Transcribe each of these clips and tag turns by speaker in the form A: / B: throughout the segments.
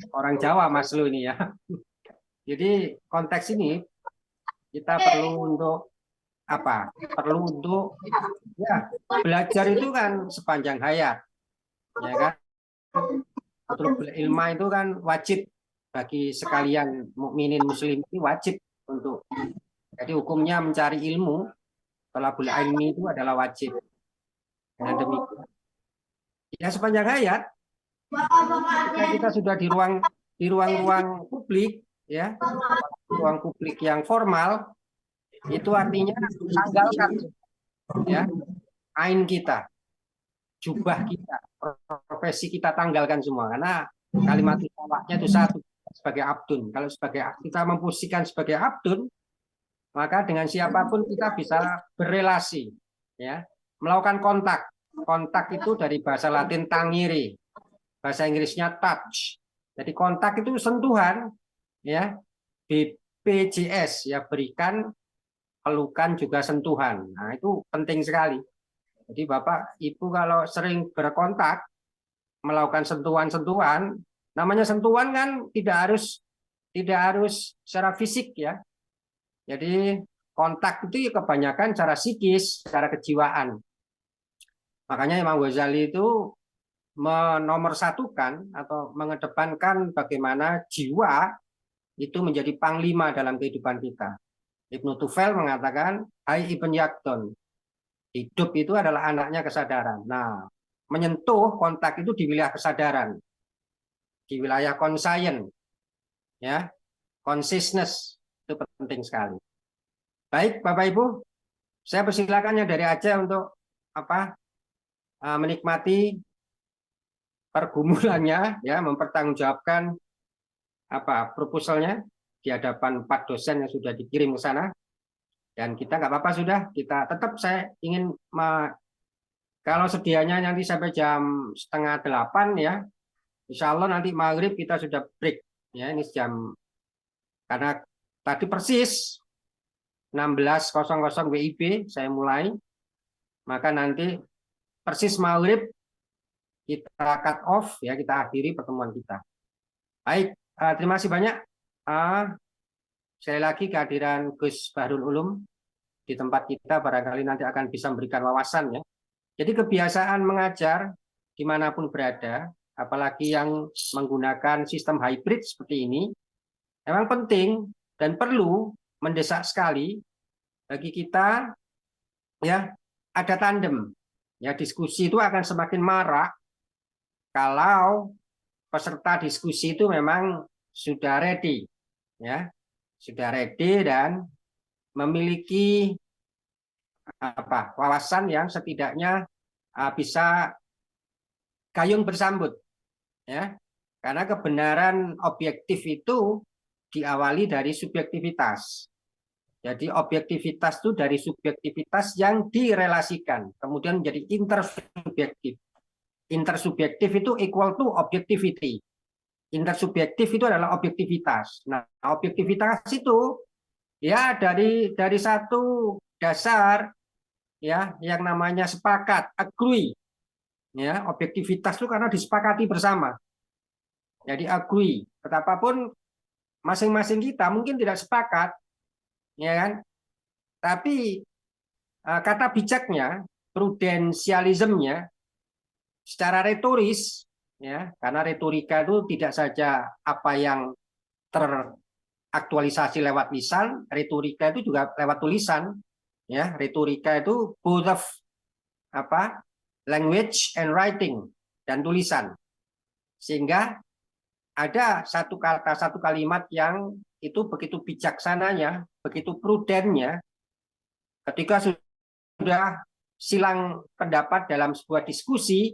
A: orang Jawa Mas Lu ini ya. Jadi konteks ini kita perlu untuk apa? Perlu untuk ya belajar itu kan sepanjang hayat, ya kan? Betul ilmu itu kan wajib bagi sekalian mukminin muslim ini wajib untuk. Jadi hukumnya mencari ilmu, thalabul ilmi itu adalah wajib. Dengan demikian, ya sepanjang hayat, ketika kita sudah di ruang-ruang publik, ya ruang publik yang formal, itu artinya tanggalkan ya ain kita, jubah kita, profesi kita tanggalkan semua karena kalimat tolaknya itu satu sebagai abdun. Kalau sebagai kita memposisikan sebagai abdun, maka dengan siapapun kita bisa berelasi, ya, melakukan kontak. Kontak itu dari bahasa Latin tangiri, bahasa Inggrisnya touch. Jadi kontak itu sentuhan, ya, BPJS, ya berikan, pelukan juga sentuhan. Nah itu penting sekali. Jadi Bapak Ibu kalau sering berkontak, melakukan sentuhan-sentuhan, namanya sentuhan kan tidak harus secara fisik ya. Jadi kontak itu ya kebanyakan secara psikis, secara kejiwaan. Makanya Imam Ghazali itu menomorsatukan atau mengedepankan bagaimana jiwa itu menjadi panglima dalam kehidupan kita. Ibnu Tufel mengatakan, Hai Ibn Yakton, hidup itu adalah anaknya kesadaran. Nah, menyentuh kontak itu di wilayah kesadaran, di wilayah conscience, ya, consciousness itu penting sekali. Baik, Bapak Ibu, saya persilakannya dari Aceh untuk apa menikmati pergumulannya, ya, mempertanggungjawabkan apa proposalnya di hadapan 4 dosen yang sudah dikirim ke sana. Dan kita nggak apa-apa sudah, kita tetap saya ingin kalau sedianya nanti sampai jam setengah 8 ya, insya Allah nanti maghrib kita sudah break ya, ini jam karena tadi persis 16.00 WIB saya mulai, maka nanti persis maghrib kita cut off ya, kita akhiri pertemuan kita. Baik, terima kasih banyak. Sekali lagi kehadiran Gus Bahrul Ulum di tempat kita barangkali nanti akan bisa memberikan wawasan ya. Jadi kebiasaan mengajar dimanapun berada, apalagi yang menggunakan sistem hybrid seperti ini, memang penting dan perlu mendesak sekali bagi kita ya ada tandem. Ya diskusi itu akan semakin marak kalau peserta diskusi itu memang sudah ready ya, sudah ready dan memiliki apa wawasan yang setidaknya bisa gayung bersambut ya, karena kebenaran objektif itu diawali dari subjektivitas. Jadi objektivitas itu dari subjektivitas yang direlasikan kemudian menjadi intersubjektif. Intersubjektif itu equal to objectivity. Intersubjektif itu adalah objektivitas. Nah, objektivitas itu ya dari satu dasar ya yang namanya sepakat, agree. Ya, objektivitas itu karena disepakati bersama. Jadi agree. Betapapun masing-masing kita mungkin tidak sepakat, ya kan? Tapi kata bijaknya, prudensialismnya, secara retoris, ya, karena retorika itu tidak saja apa yang teraktualisasi lewat lisan, retorika itu juga lewat tulisan, ya. Retorika itu both of apa language and writing dan tulisan, sehingga ada satu kata satu kalimat yang itu begitu bijaksananya, begitu prudennya, ketika sudah silang pendapat dalam sebuah diskusi,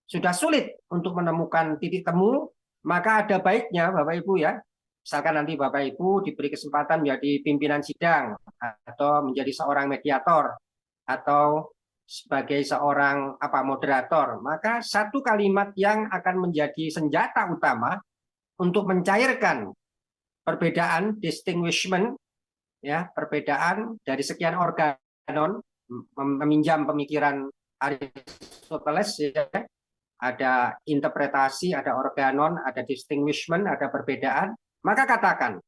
A: sudah sulit untuk menemukan titik temu, maka ada baiknya Bapak Ibu ya, misalkan nanti Bapak Ibu diberi kesempatan menjadi pimpinan sidang atau menjadi seorang mediator atau sebagai seorang moderator, maka satu kalimat yang akan menjadi senjata utama untuk mencairkan perbedaan distinguishment ya, perbedaan dari sekian organon, meminjam pemikiran Aristoteles ya, ada interpretasi, ada organon, ada distinguishment, ada perbedaan, maka katakan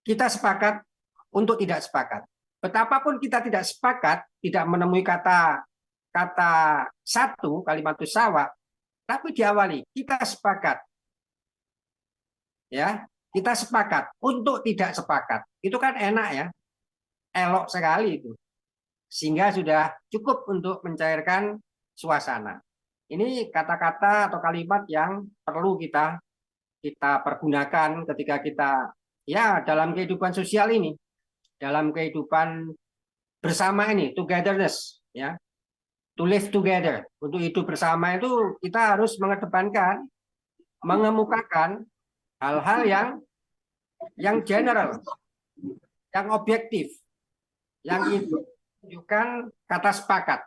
A: kita sepakat untuk tidak sepakat. Betapapun kita tidak sepakat, tidak menemui kata satu, kalimat sawa, tapi diawali kita sepakat, ya, kita sepakat untuk tidak sepakat. Itu kan enak ya, elok sekali itu, sehingga sudah cukup untuk mencairkan suasana. Ini kata-kata atau kalimat yang perlu kita pergunakan ketika kita ya dalam kehidupan sosial ini, dalam kehidupan bersama ini, togetherness, ya, to live together. Untuk hidup bersama itu kita harus mengedepankan, mengemukakan hal-hal yang general, yang objektif, yang itu menunjukkan kata sepakat,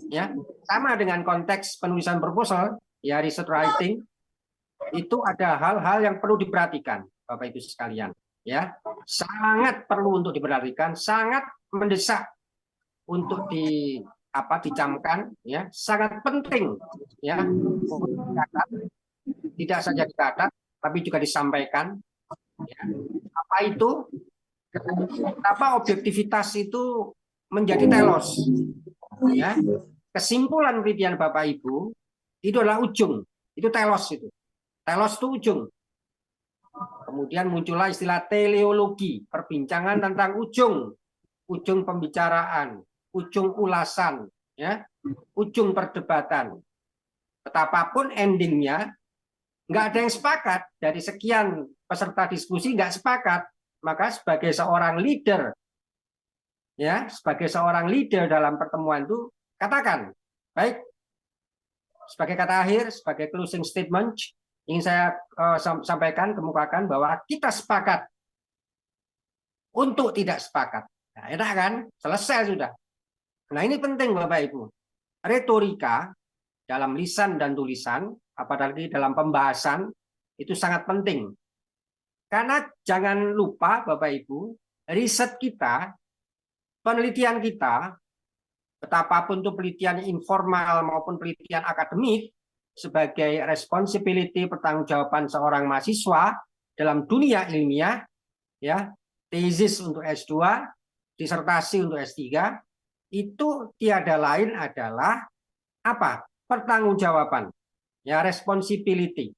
A: ya, sama dengan konteks penulisan proposal, ya, research writing, itu ada hal-hal yang perlu diperhatikan, Bapak Ibu sekalian, ya, sangat perlu untuk diperhatikan, sangat mendesak untuk dicamkan, ya, sangat penting, ya, tidak saja dicatat, tapi juga disampaikan, ya. Apa itu? Apa objektivitas itu menjadi telos, ya. Kesimpulan penelitian Bapak Ibu itu adalah ujung, itu telos itu. Telos itu ujung. Kemudian muncullah istilah teleologi, perbincangan tentang ujung pembicaraan, ujung ulasan, ya, ujung perdebatan. Betapapun endingnya nggak ada yang sepakat, dari sekian peserta diskusi nggak sepakat, maka sebagai seorang leader, ya, sebagai seorang leader dalam pertemuan itu katakan, baik, sebagai kata akhir, sebagai closing statement, ingin saya sampaikan, kemukakan bahwa kita sepakat untuk tidak sepakat. Nah, enak kan? Selesai sudah. Nah, ini penting Bapak Ibu. Retorika dalam lisan dan tulisan, apalagi dalam pembahasan, itu sangat penting. Karena jangan lupa Bapak Ibu, riset kita, penelitian kita, betapapun itu penelitian informal maupun penelitian akademik, sebagai responsibility, pertanggungjawaban seorang mahasiswa dalam dunia ilmiah, ya, tesis untuk S2, disertasi untuk S3, itu tiada lain adalah apa? Pertanggungjawaban, ya, responsibility.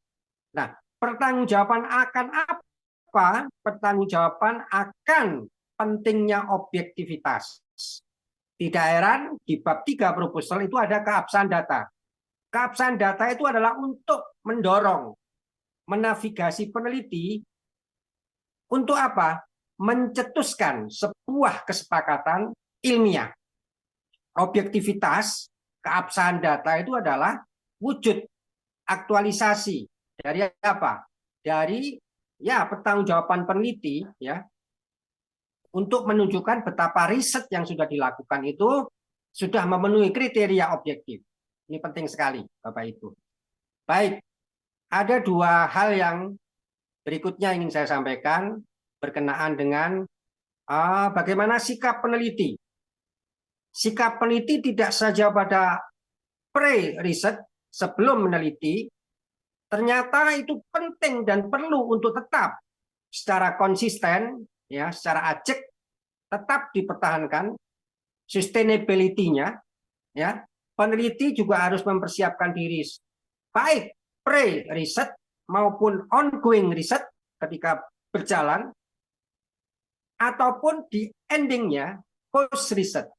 A: Nah, pertanggungjawaban akan apa? Pertanggungjawaban akan pentingnya objektivitas. Tidak heran di bab 3 proposal itu ada keabsahan data. Keabsahan data itu adalah untuk mendorong, menavigasi peneliti untuk apa? Mencetuskan sebuah kesepakatan ilmiah. Objektivitas, keabsahan data itu adalah wujud aktualisasi dari apa? Dari, ya, pertanggungjawaban peneliti, ya, untuk menunjukkan betapa riset yang sudah dilakukan itu sudah memenuhi kriteria objektif. Ini penting sekali, Bapak Ibu. Baik, ada dua hal yang berikutnya ingin saya sampaikan berkenaan dengan bagaimana sikap peneliti. Sikap peneliti tidak saja pada pre-riset, sebelum meneliti, ternyata itu penting dan perlu untuk tetap secara konsisten, ya, secara ajak tetap dipertahankan sustainability-nya, ya. Peneliti juga harus mempersiapkan diri baik pre-riset maupun ongoing riset ketika berjalan, ataupun di endingnya post-riset.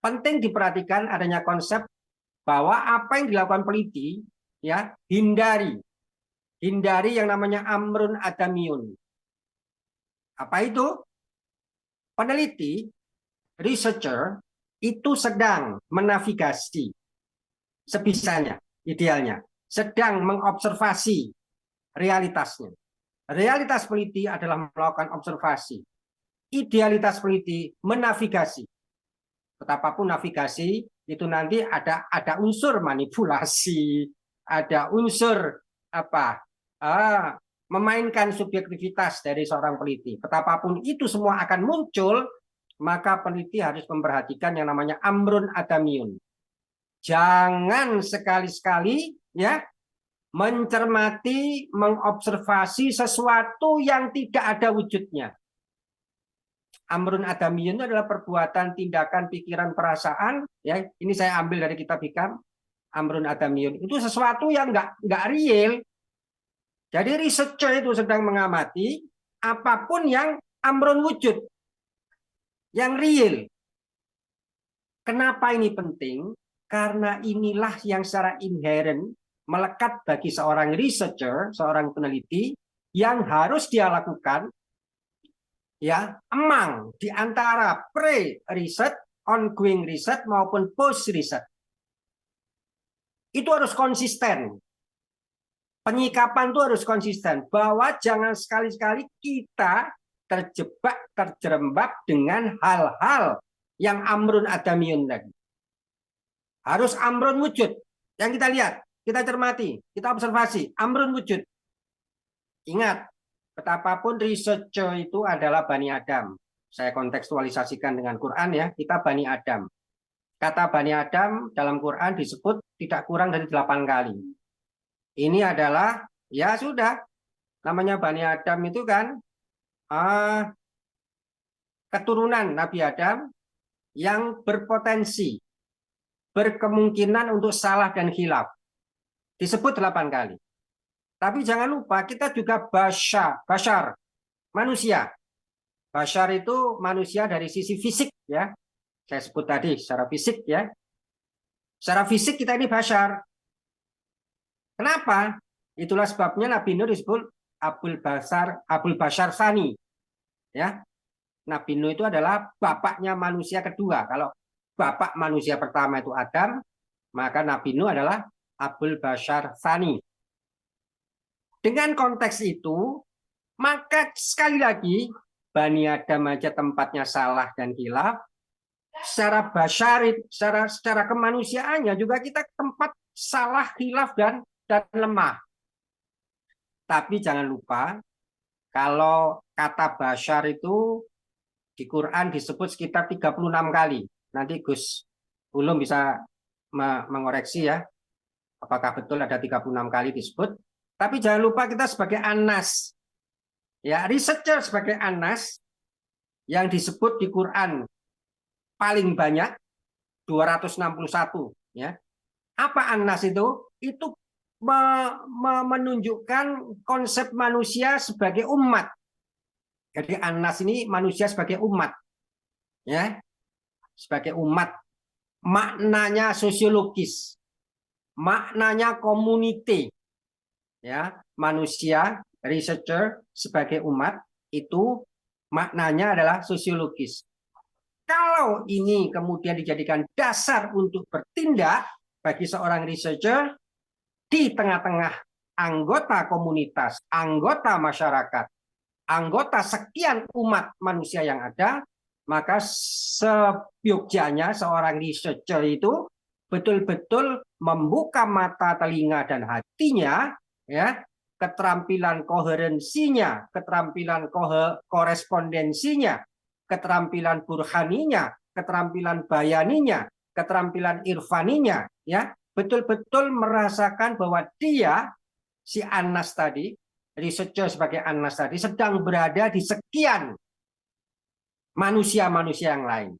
A: Penting diperhatikan adanya konsep bahwa apa yang dilakukan peneliti, ya, hindari yang namanya amrun adamiyun. Apa itu? Peneliti, researcher, itu sedang menavigasi sebisanya, idealnya, sedang mengobservasi realitasnya. Realitas peneliti adalah melakukan observasi. Idealitas peneliti menavigasi. Betapapun navigasi itu nanti ada unsur manipulasi, ada unsur apa? Memainkan subjektivitas dari seorang peneliti. Betapapun itu semua akan muncul, maka peneliti harus memperhatikan yang namanya amrun adamiyun. Jangan sekali-sekali ya mencermati, mengobservasi sesuatu yang tidak ada wujudnya. Amrun adamiyun itu adalah perbuatan, tindakan, pikiran, perasaan. Ya, ini saya ambil dari kitab Hikam. Amrun adamiyun itu sesuatu yang nggak real. Jadi researcher itu sedang mengamati apapun yang amrun wujud, yang real. Kenapa ini penting? Karena inilah yang secara inherent melekat bagi seorang researcher, seorang peneliti yang harus dia lakukan ya, among di antara pre-research, ongoing research maupun post-research. Itu harus konsisten. Penyikapan itu harus konsisten bahwa jangan sekali-sekali kita terjebak, terjerembab dengan hal-hal yang amrun adamiyun tadi. Harus amrun wujud. Yang kita lihat, kita cermati, kita observasi, amrun wujud. Ingat, betapapun researcher itu adalah Bani Adam. Saya kontekstualisasikan dengan Quran ya, kita Bani Adam. Kata Bani Adam dalam Quran disebut tidak kurang dari 8 kali. Ini adalah, ya sudah, namanya Bani Adam itu kan keturunan Nabi Adam yang berpotensi, berkemungkinan untuk salah dan khilaf. Disebut 8 kali. Tapi jangan lupa kita juga bashar, manusia. Bashar itu manusia dari sisi fisik ya. Saya sebut tadi secara fisik ya. Secara fisik kita ini bashar. Kenapa? Itulah sebabnya Nabi Nuh disebut Abul Bashar Sani. Ya. Nabi Nuh itu adalah bapaknya manusia kedua. Kalau bapak manusia pertama itu Adam, maka Nabi Nuh adalah Abul Bashar Sani. Dengan konteks itu, maka sekali lagi Bani Adam aja tempatnya salah dan khilaf. Secara basyarit, secara kemanusiaannya juga kita tempat salah, khilaf dan lemah. Tapi jangan lupa kalau kata basyar itu di Quran disebut sekitar 36 kali. Nanti Gus Ulum bisa mengoreksi ya. Apakah betul ada 36 kali disebut? Tapi jangan lupa kita sebagai Anas. Ya, researcher sebagai Anas yang disebut di Quran paling banyak 261 ya. Apa Anas itu? Itu menunjukkan konsep manusia sebagai umat. Jadi Anas ini manusia sebagai umat. Ya. Sebagai umat. Maknanya sosiologis. Maknanya community. Ya, manusia, researcher sebagai umat itu maknanya adalah sosiologis. Kalau ini kemudian dijadikan dasar untuk bertindak bagi seorang researcher di tengah-tengah anggota komunitas, anggota masyarakat, anggota sekian umat manusia yang ada, maka seyogyanya seorang researcher itu betul-betul membuka mata, telinga, dan hatinya ya, keterampilan koherensinya, keterampilan korespondensinya, keterampilan burhaninya, keterampilan bayaninya, keterampilan irfaninya, ya, betul-betul merasakan bahwa dia, si Anas tadi, researcher sebagai Anas tadi, sedang berada di sekian manusia-manusia yang lain.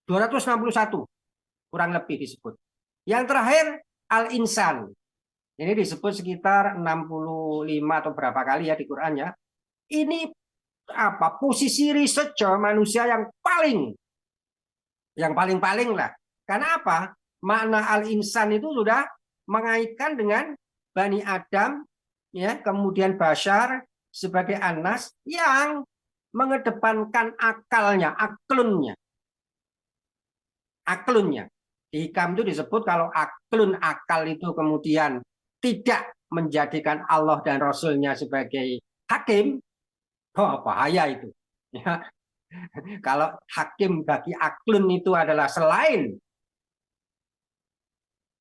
A: 261 kurang lebih disebut. Yang terakhir Al-Insan. Ini disebut sekitar 65 atau berapa kali ya di Quran ya. Ini apa? Posisi researcher manusia yang paling lah. Karena apa? Makna Al-Insan itu sudah mengaitkan dengan Bani Adam ya, kemudian Bashar sebagai Anas yang mengedepankan akalnya, aklunnya. Di Hikam itu disebut kalau aklun, akal itu kemudian tidak menjadikan Allah dan Rasulnya sebagai hakim, oh bahaya itu. Ya. Kalau hakim bagi aklun itu adalah selain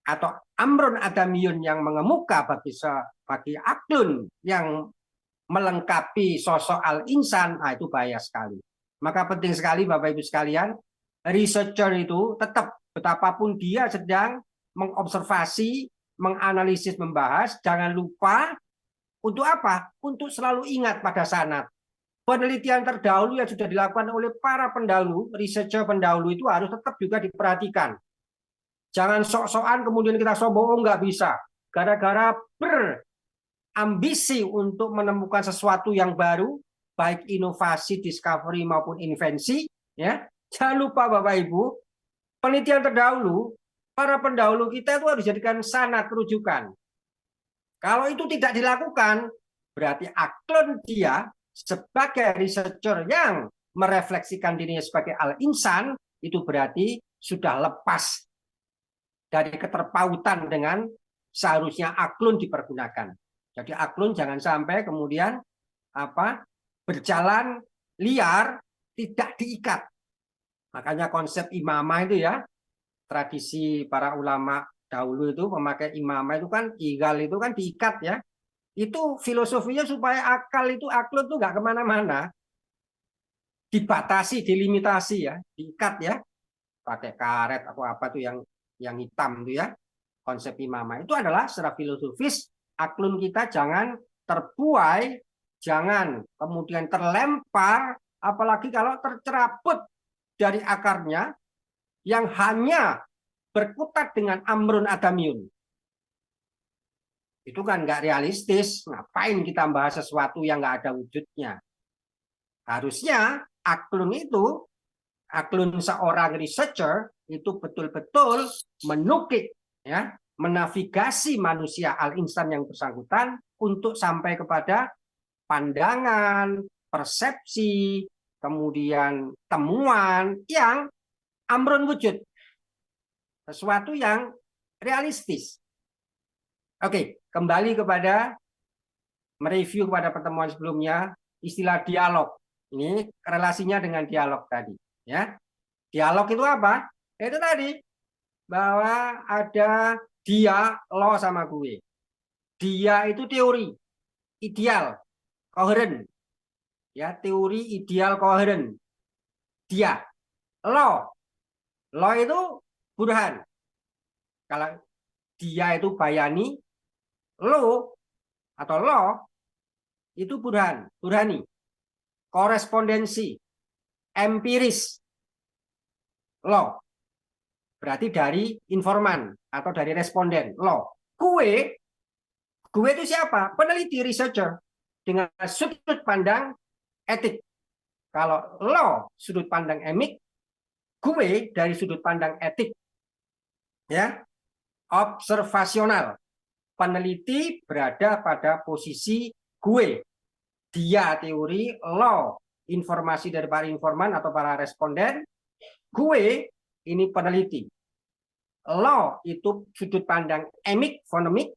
A: atau amrun adamiyun yang mengemuka bagi aklun yang melengkapi sosok al-insan, nah itu bahaya sekali. Maka penting sekali Bapak Ibu sekalian, researcher itu tetap betapapun dia sedang mengobservasi, menganalisis, membahas, jangan lupa untuk apa? Untuk selalu ingat pada sanad. Penelitian terdahulu yang sudah dilakukan oleh para pendahulu, researcher pendahulu itu harus tetap juga diperhatikan. Jangan sok-sokan kemudian kita sombong, nggak bisa. Gara-gara berambisi untuk menemukan sesuatu yang baru, baik inovasi, discovery maupun invensi, ya. Jangan lupa Bapak Ibu, penelitian terdahulu, para pendahulu kita itu harus dijadikan sanad rujukan. Kalau itu tidak dilakukan, berarti aklon dia sebagai researcher yang merefleksikan dirinya sebagai al-insan, itu berarti sudah lepas dari keterpautan dengan seharusnya aklun dipergunakan. Jadi aklun jangan sampai kemudian berjalan liar, tidak diikat. Makanya konsep imamah itu ya, tradisi para ulama dahulu itu memakai imamah itu kan, igal itu kan diikat ya. Itu filosofinya supaya aklun itu nggak kemana-mana, dibatasi, dilimitasi ya, diikat ya, pakai karet atau apa tuh yang hitam tuh ya. Konsep imamah itu adalah secara filosofis aklun kita jangan terbuai, jangan kemudian terlempar, apalagi kalau tercerabut dari akarnya yang hanya berkutat dengan amrun adamiyun. Itu kan nggak realistis. Ngapain kita bahas sesuatu yang nggak ada wujudnya? Harusnya aklun itu, aklun seorang researcher itu betul-betul menukik, ya, menavigasi manusia al-insan yang bersangkutan untuk sampai kepada pandangan, persepsi, kemudian temuan yang amrun wujud. Sesuatu yang realistis. Oke, kembali kepada mereview kepada pertemuan sebelumnya, istilah dialog. Ini relasinya dengan dialog tadi. Ya, dialog itu apa? Itu tadi bahwa ada dia, lo sama gue. Dia itu teori, ideal, koheren. Ya, teori ideal koheren. Dia, lo itu burhan. Kalau dia itu bayani, lo atau lo itu burhani, korespondensi, empiris, lo berarti dari informan atau dari responden. Lo, gue itu siapa? Peneliti, researcher dengan sudut pandang etik. Kalau lo sudut pandang emik, gue dari sudut pandang etik, ya, observasional. Peneliti berada pada posisi gue, dia teori, lo informasi dari para informan atau para responden, gue ini peneliti. Lo itu sudut pandang emik, fonemik,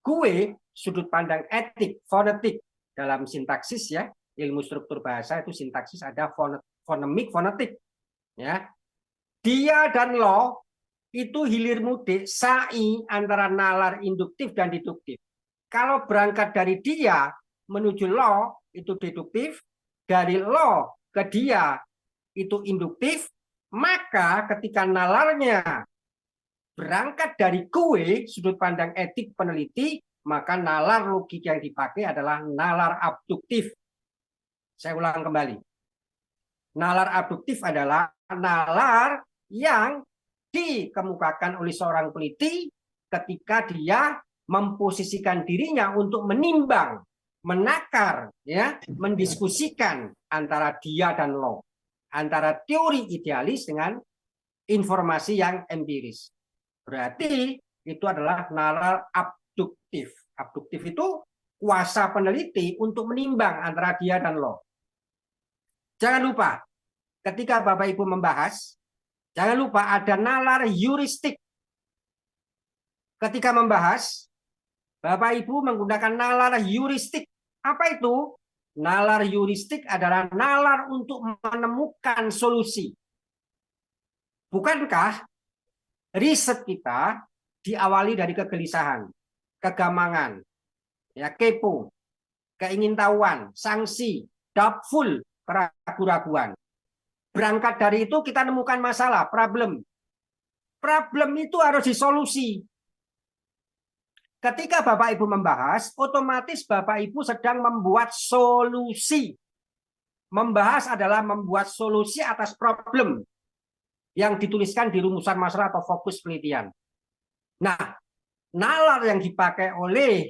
A: gue sudut pandang etik, fonetik. Dalam sintaksis ya, ilmu struktur bahasa itu sintaksis ada fonemik, fonetik. Ya, dia dan lo itu hilir mudik sa'i antara nalar induktif dan deduktif. Kalau berangkat dari dia menuju lo itu deduktif, dari lo ke dia itu induktif, maka ketika nalarnya berangkat dari gue, sudut pandang etik peneliti, maka nalar logik yang dipakai adalah nalar abduktif. Saya ulang kembali. Nalar abduktif adalah nalar yang dikemukakan oleh seorang peneliti ketika dia memposisikan dirinya untuk menimbang, menakar, ya, mendiskusikan antara dia dan lo, antara teori idealis dengan informasi yang empiris. Berarti itu adalah nalar abduktif. Abduktif itu kuasa peneliti untuk menimbang antara dia dan lo. Jangan lupa, ketika Bapak Ibu membahas, jangan lupa ada nalar heuristik. Ketika membahas, Bapak Ibu menggunakan nalar heuristik. Apa itu? Nalar heuristik adalah nalar untuk menemukan solusi. Bukankah riset kita diawali dari kegelisahan, kegamangan, ya, kepo, keingintahuan, sanksi, doubtful, keraguan-raguan. Berangkat dari itu kita nemukan masalah, problem. Problem itu harus disolusi. Ketika Bapak Ibu membahas, otomatis Bapak Ibu sedang membuat solusi. Membahas adalah membuat solusi atas problem yang dituliskan di rumusan masalah atau fokus penelitian. Nah, nalar yang dipakai oleh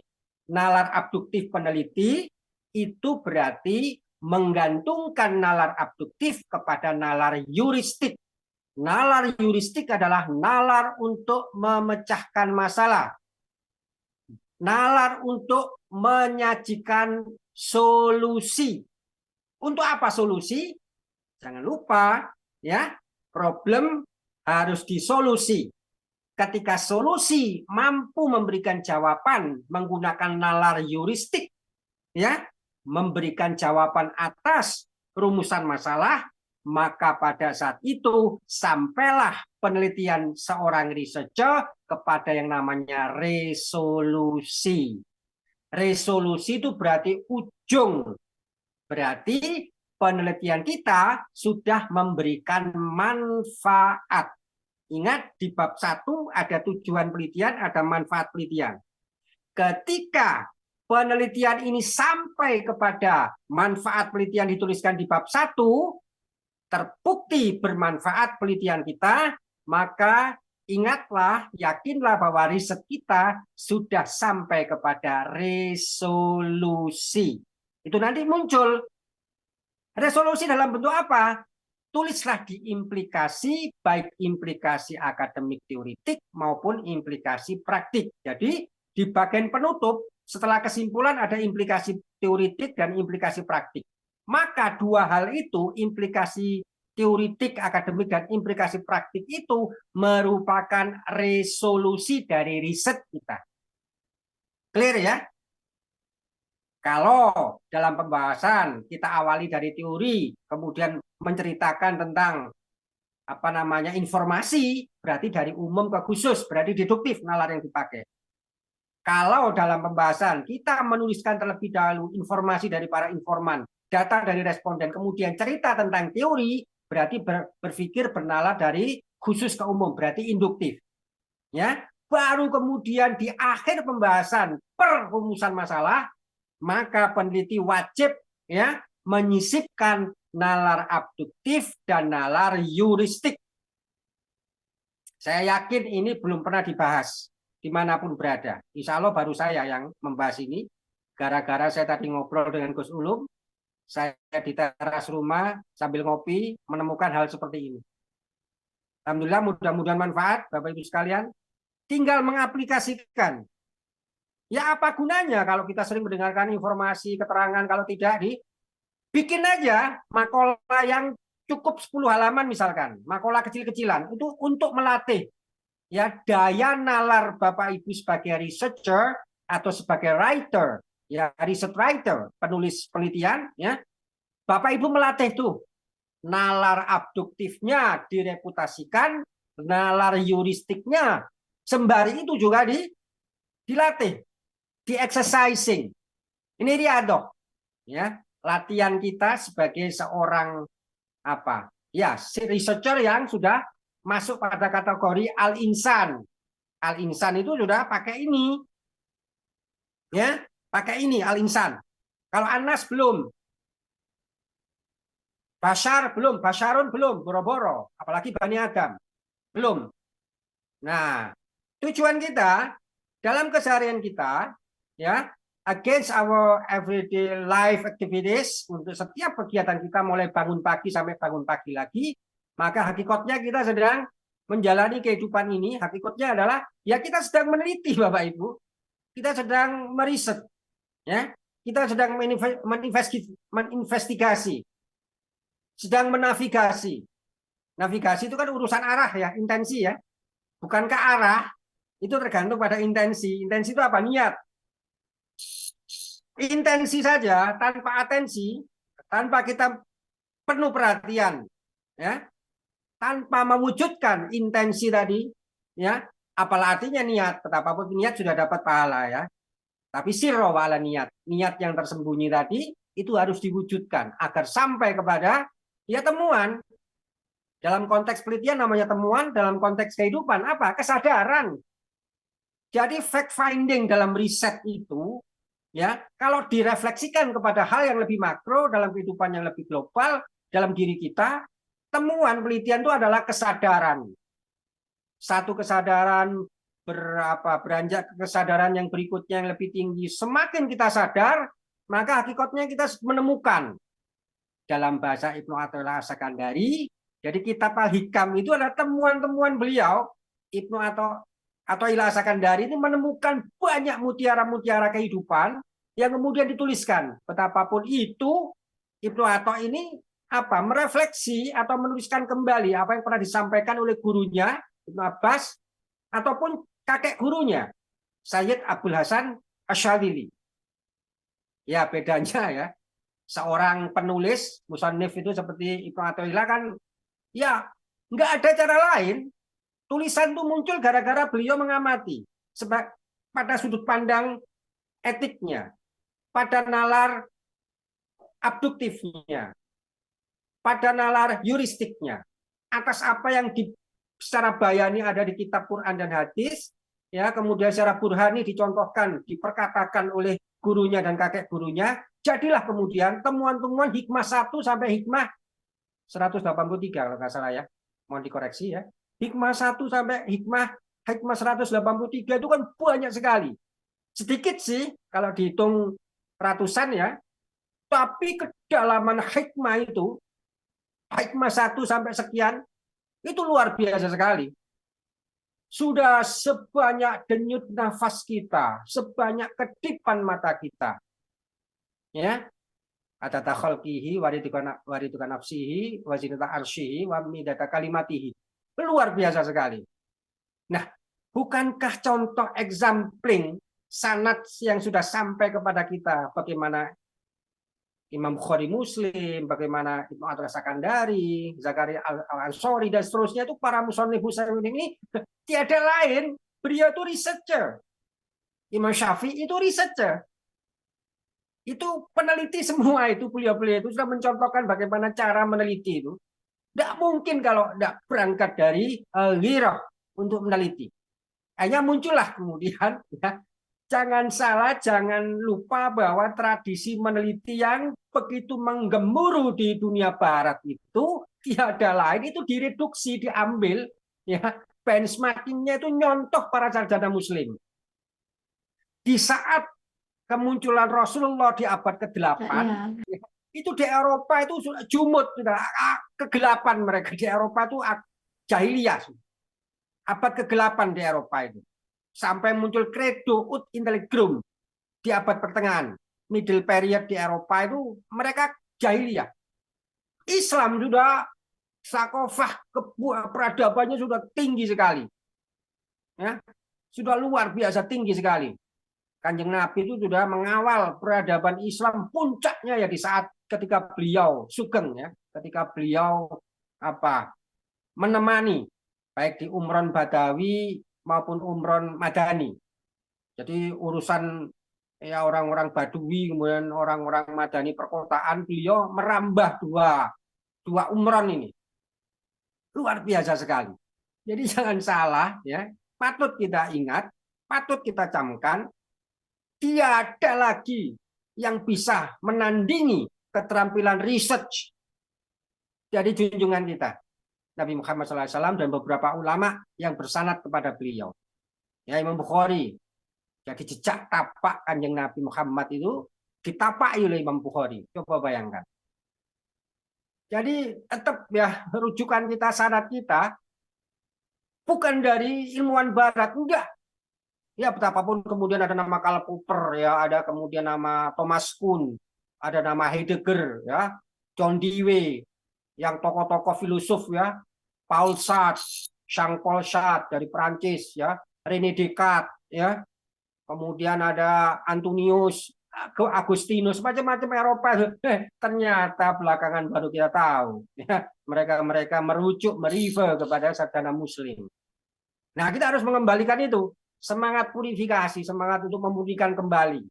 A: nalar abduktif peneliti itu berarti menggantungkan nalar abduktif kepada nalar heuristik. Nalar heuristik adalah nalar untuk memecahkan masalah. Nalar untuk menyajikan solusi. Untuk apa solusi? Jangan lupa ya, problem harus disolusi. Ketika solusi mampu memberikan jawaban menggunakan nalar heuristik, ya, memberikan jawaban atas rumusan masalah, maka pada saat itu sampailah penelitian seorang researcher kepada yang namanya resolusi. Resolusi itu berarti ujung. Berarti penelitian kita sudah memberikan manfaat. Ingat, di bab 1 ada tujuan penelitian, ada manfaat penelitian. Ketika penelitian ini sampai kepada manfaat penelitian dituliskan di bab 1, terbukti bermanfaat penelitian kita, maka ingatlah, yakinlah bahwa riset kita sudah sampai kepada resolusi. Itu nanti muncul. Resolusi dalam bentuk apa? Tulislah di implikasi, baik implikasi akademik teoritik maupun implikasi praktik. Jadi di bagian penutup, setelah kesimpulan ada implikasi teoritik dan implikasi praktik. Maka dua hal itu, implikasi teoritik, akademik, dan implikasi praktik itu merupakan resolusi dari riset kita. Clear ya? Kalau dalam pembahasan kita awali dari teori, kemudian menceritakan tentang informasi, berarti dari umum ke khusus, berarti deduktif nalar yang dipakai. Kalau dalam pembahasan kita menuliskan terlebih dahulu informasi dari para informan, data dari responden, kemudian cerita tentang teori, berarti berpikir bernalar dari khusus ke umum, berarti induktif. Ya, baru kemudian di akhir pembahasan perumusan masalah, maka peneliti wajib ya menyisipkan nalar abduktif dan nalar heuristik. Saya yakin ini belum pernah dibahas dimanapun berada. Insya Allah baru saya yang membahas ini. Gara-gara saya tadi ngobrol dengan Gus Ulum, saya di teras rumah sambil ngopi menemukan hal seperti ini. Alhamdulillah, mudah-mudahan manfaat Bapak Ibu sekalian. Tinggal mengaplikasikan. Ya apa gunanya kalau kita sering mendengarkan informasi, keterangan, kalau tidak bikin aja makalah yang cukup 10 halaman misalkan, makalah kecil-kecilan itu untuk melatih ya daya nalar Bapak Ibu sebagai researcher atau sebagai writer, ya research writer, penulis penelitian ya. Bapak Ibu melatih tuh nalar abduktifnya direputasikan, nalar heuristiknya sembari itu juga dilatih, di exercising. Ini riadoh ya, latihan kita sebagai seorang researcher yang sudah masuk pada kategori al-insan. Al-insan itu sudah pakai ini. Ya, pakai ini al-insan. Kalau Anas belum. Bashar belum, Basharun belum, boro-boro, apalagi Bani Adam. Belum. Nah, tujuan kita dalam keseharian kita ya, against our everyday life activities, untuk setiap kegiatan kita mulai bangun pagi sampai bangun pagi lagi, maka hakikatnya kita sedang menjalani kehidupan ini. Hakikatnya adalah ya kita sedang meneliti Bapak Ibu, kita sedang meriset, ya, kita sedang meninvestigasi, sedang menavigasi. Navigasi itu kan urusan arah ya, intensi ya, bukankah arah itu tergantung pada intensi. Intensi itu apa? Niat. Intensi saja tanpa atensi, tanpa kita penuh perhatian, ya, tanpa mewujudkan intensi tadi, ya, apalah artinya niat? Betapapun niat sudah dapat pahala ya, tapi sirro wala niat, niat yang tersembunyi tadi itu harus diwujudkan agar sampai kepada ya temuan. Dalam konteks penelitian namanya temuan, dalam konteks kehidupan apa? Kesadaran. Jadi fact finding dalam riset itu, ya, kalau direfleksikan kepada hal yang lebih makro dalam kehidupan yang lebih global dalam diri kita, temuan penelitian itu adalah kesadaran. Satu kesadaran beranjak ke kesadaran yang berikutnya yang lebih tinggi. Semakin kita sadar, maka hakikatnya kita menemukan. Dalam bahasa Ibnu Athaillah As-Sakandari, jadi kitab Al-Hikam itu adalah temuan-temuan beliau. Ibnu Athaillah As-Sakandari itu menemukan banyak mutiara-mutiara kehidupan yang kemudian dituliskan. Betapapun itu, Ibnu Athaillah ini merefleksi atau menuliskan kembali apa yang pernah disampaikan oleh gurunya Ibnu Abbas ataupun kakek gurunya Sayyid Abdul Hasan Asyadzili. Ya, bedanya ya. Seorang penulis musannif itu seperti Ibnu Athaillah kan ya nggak ada cara lain. Tulisan itu muncul gara-gara beliau mengamati pada sudut pandang etiknya, pada nalar abduktifnya, pada nalar yuristiknya, atas apa yang secara bayani ada di kitab Quran dan hadis, ya kemudian secara burhani dicontohkan, diperkatakan oleh gurunya dan kakek gurunya, jadilah kemudian temuan-temuan hikmah 1 sampai hikmah 183 kalau nggak salah ya, mohon dikoreksi ya. Hikmah 1 sampai hikmah 183 itu kan banyak sekali. Sedikit sih kalau dihitung ratusan ya, tapi kedalaman hikmah itu, hikmah 1 sampai sekian, itu luar biasa sekali. Sudah sebanyak denyut nafas kita, sebanyak kedipan mata kita. Ya. Atata khalqihi waritukan nafsihi wazinata arsyihi wa midata kalimatihi. Luar biasa sekali. Nah, bukankah contoh exempling sanad yang sudah sampai kepada kita bagaimana Imam Bukhari Muslim, bagaimana Ibnu Athaillah As-Sakandari, Zakaria Al-Ansori dan seterusnya itu para musannif ini tiada lain, beliau itu researcher. Imam Syafi'i itu researcher. Itu peneliti semua itu, beliau-beliau itu sudah mencontohkan bagaimana cara meneliti itu. Tidak mungkin kalau tidak berangkat dari ghirah untuk meneliti. Hanya muncullah kemudian, ya, jangan salah, jangan lupa bahwa tradisi meneliti yang begitu menggemuruh di dunia barat itu tiada lain, itu direduksi, diambil, ya, benchmarkingnya itu nyontoh para sarjana muslim. Di saat kemunculan Rasulullah di abad ke-8, ya, itu di Eropa itu sudah jumud, sudah kegelapan mereka di Eropa itu jahiliyah. Abad ke-8 di Eropa itu. Sampai muncul credo ut intelligrum di abad pertengahan. Middle period di Eropa itu mereka jahiliyah. Islam sudah sakofah, peradabannya sudah tinggi sekali. Ya, sudah luar biasa tinggi sekali. Kanjeng Nabi itu sudah mengawal peradaban Islam puncaknya ya di saat ketika beliau sugeng ya, ketika beliau menemani baik di Umron Badawi maupun Umron Madani. Jadi urusan ya orang-orang Badui kemudian orang-orang Madani perkotaan, beliau merambah dua umron ini. Luar biasa sekali. Jadi jangan salah ya, patut kita ingat, patut kita camkan, tiada lagi yang bisa menandingi keterampilan research dari junjungan kita Nabi Muhammad SAW dan beberapa ulama yang bersanad kepada beliau. Ya, Imam Bukhari. Jadi jejak tapak kanjeng Nabi Muhammad itu ditapaki oleh Imam Bukhari. Coba bayangkan. Jadi tetap ya rujukan kita, sanad kita bukan dari ilmuwan barat, enggak. Ya betapapun kemudian ada nama Karl Popper ya, ada kemudian nama Thomas Kuhn, ada nama Heidegger ya, John Dewey, yang tokoh-tokoh filosof ya, Paul Sartre, Jean-Paul Sartre dari Prancis ya, René Descartes ya, kemudian ada Antonius Agustinus, macam-macam Eropa. Ternyata belakangan baru kita tahu ya, mereka merujuk merefer kepada sarjana muslim. Nah, kita harus mengembalikan itu, semangat purifikasi, semangat untuk memulihkan kembali.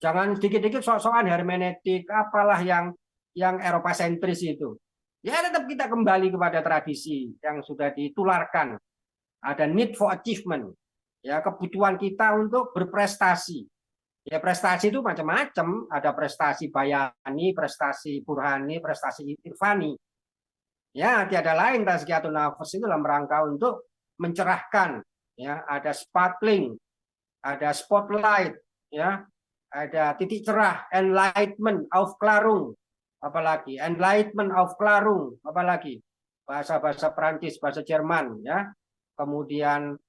A: Jangan sedikit-sedikit sok-sokan hermeneutik apalah yang Eropa sentris itu. Ya tetap kita kembali kepada tradisi yang sudah ditularkan. Ada need for achievement. Ya, kebutuhan kita untuk berprestasi. Ya, prestasi itu macam-macam. Ada prestasi Bayani, prestasi Burhani, prestasi Irfani. Ya, tiada lain tazkiyatun nafas itu dalam rangka untuk mencerahkan. Ya, ada sparkling, ada spotlight, ya, ada titik cerah, enlightenment, Aufklärung, apalagi enlightenment, Aufklärung, apalagi bahasa-bahasa Perancis, bahasa Jerman, ya, kemudian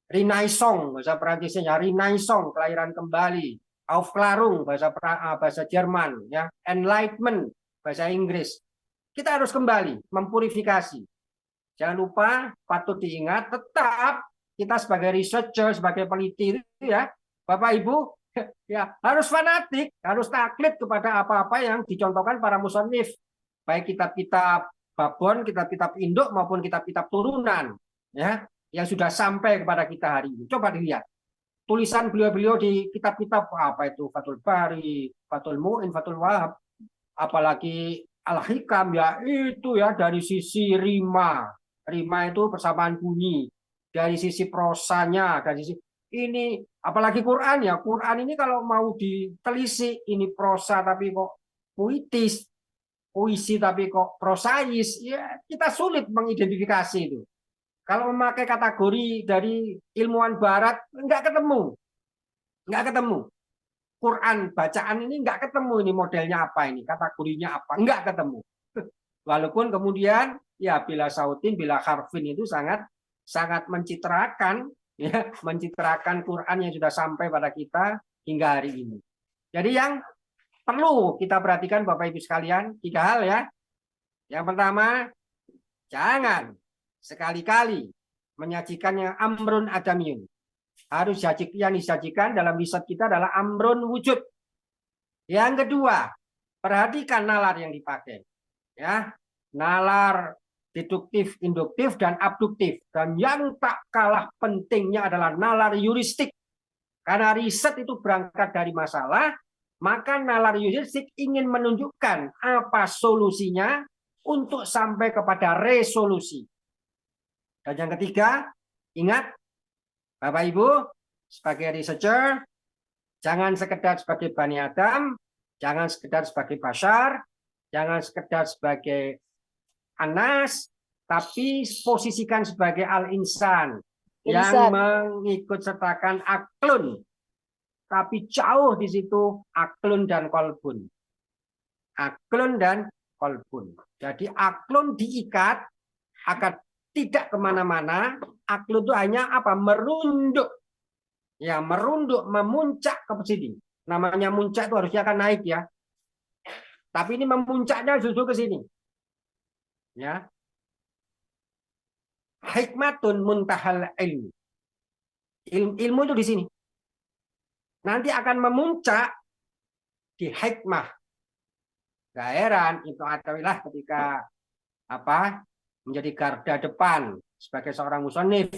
A: Renaissance, bahasa Perancisnya Renaissance, kelahiran kembali, Aufklärung, bahasa Jerman, ya, enlightenment, bahasa Inggris. Kita harus kembali mempurifikasi. Jangan lupa, patut diingat, tetap kita sebagai researcher, sebagai peneliti, ya, Bapak Ibu, ya harus fanatik, harus taklid kepada apa-apa yang dicontohkan para musonif, baik kitab-kitab babon, kitab-kitab induk maupun kitab-kitab turunan, ya, yang sudah sampai kepada kita hari ini. Coba dilihat tulisan beliau-beliau di kitab-kitab apa itu Fathul Bari, Fathul Mu'in, Fathul Wahab, apalagi Al-Hikam, ya itu ya dari sisi rima itu persamaan bunyi, dari sisi prosanya, dari sisi ini apalagi Quran, ya Quran ini kalau mau ditelisik ini prosa tapi kok puitis, puisi tapi kok prosais, ya kita sulit mengidentifikasi itu. Kalau memakai kategori dari ilmuwan barat nggak ketemu. Quran bacaan ini nggak ketemu, ini modelnya apa, ini kategorinya apa, nggak ketemu. Walaupun kemudian ya bila sautin, bila harfin itu sangat mencitrakan, ya, mencitrakan Quran yang sudah sampai pada kita hingga hari ini. Jadi yang perlu kita perhatikan Bapak Ibu sekalian, 3 hal ya. Yang pertama, jangan sekali-kali menyajikan yang amrun adamiyun. Harus yang disajikan dalam riset kita adalah amrun wujud. Yang kedua, perhatikan nalar yang dipakai. Ya, nalar deduktif, induktif, dan abduktif. Dan yang tak kalah pentingnya adalah nalar heuristik. Karena riset itu berangkat dari masalah, maka nalar heuristik ingin menunjukkan apa solusinya untuk sampai kepada resolusi. Dan yang ketiga, ingat, Bapak Ibu, sebagai researcher, jangan sekedar sebagai Bani Adam, jangan sekedar sebagai Bashar, jangan sekedar sebagai Anas, tapi posisikan sebagai Al-Insan yang mengikut sertakan aklun. Tapi jauh di situ aklun dan kolbun. Aklun dan kolbun. Jadi aklun diikat agar tidak kemana-mana. Aklun itu hanya apa? Merunduk. Ya, merunduk, memuncak ke sini. Namanya muncak itu harusnya akan naik ya. Tapi ini memuncaknya justru ke sini. Ya. Hikmatun muntahal ilmu. Ilmu itu di sini. Nanti akan memuncak di hikmah. Gak heran itu Atawilah ketika menjadi garda depan sebagai seorang musonif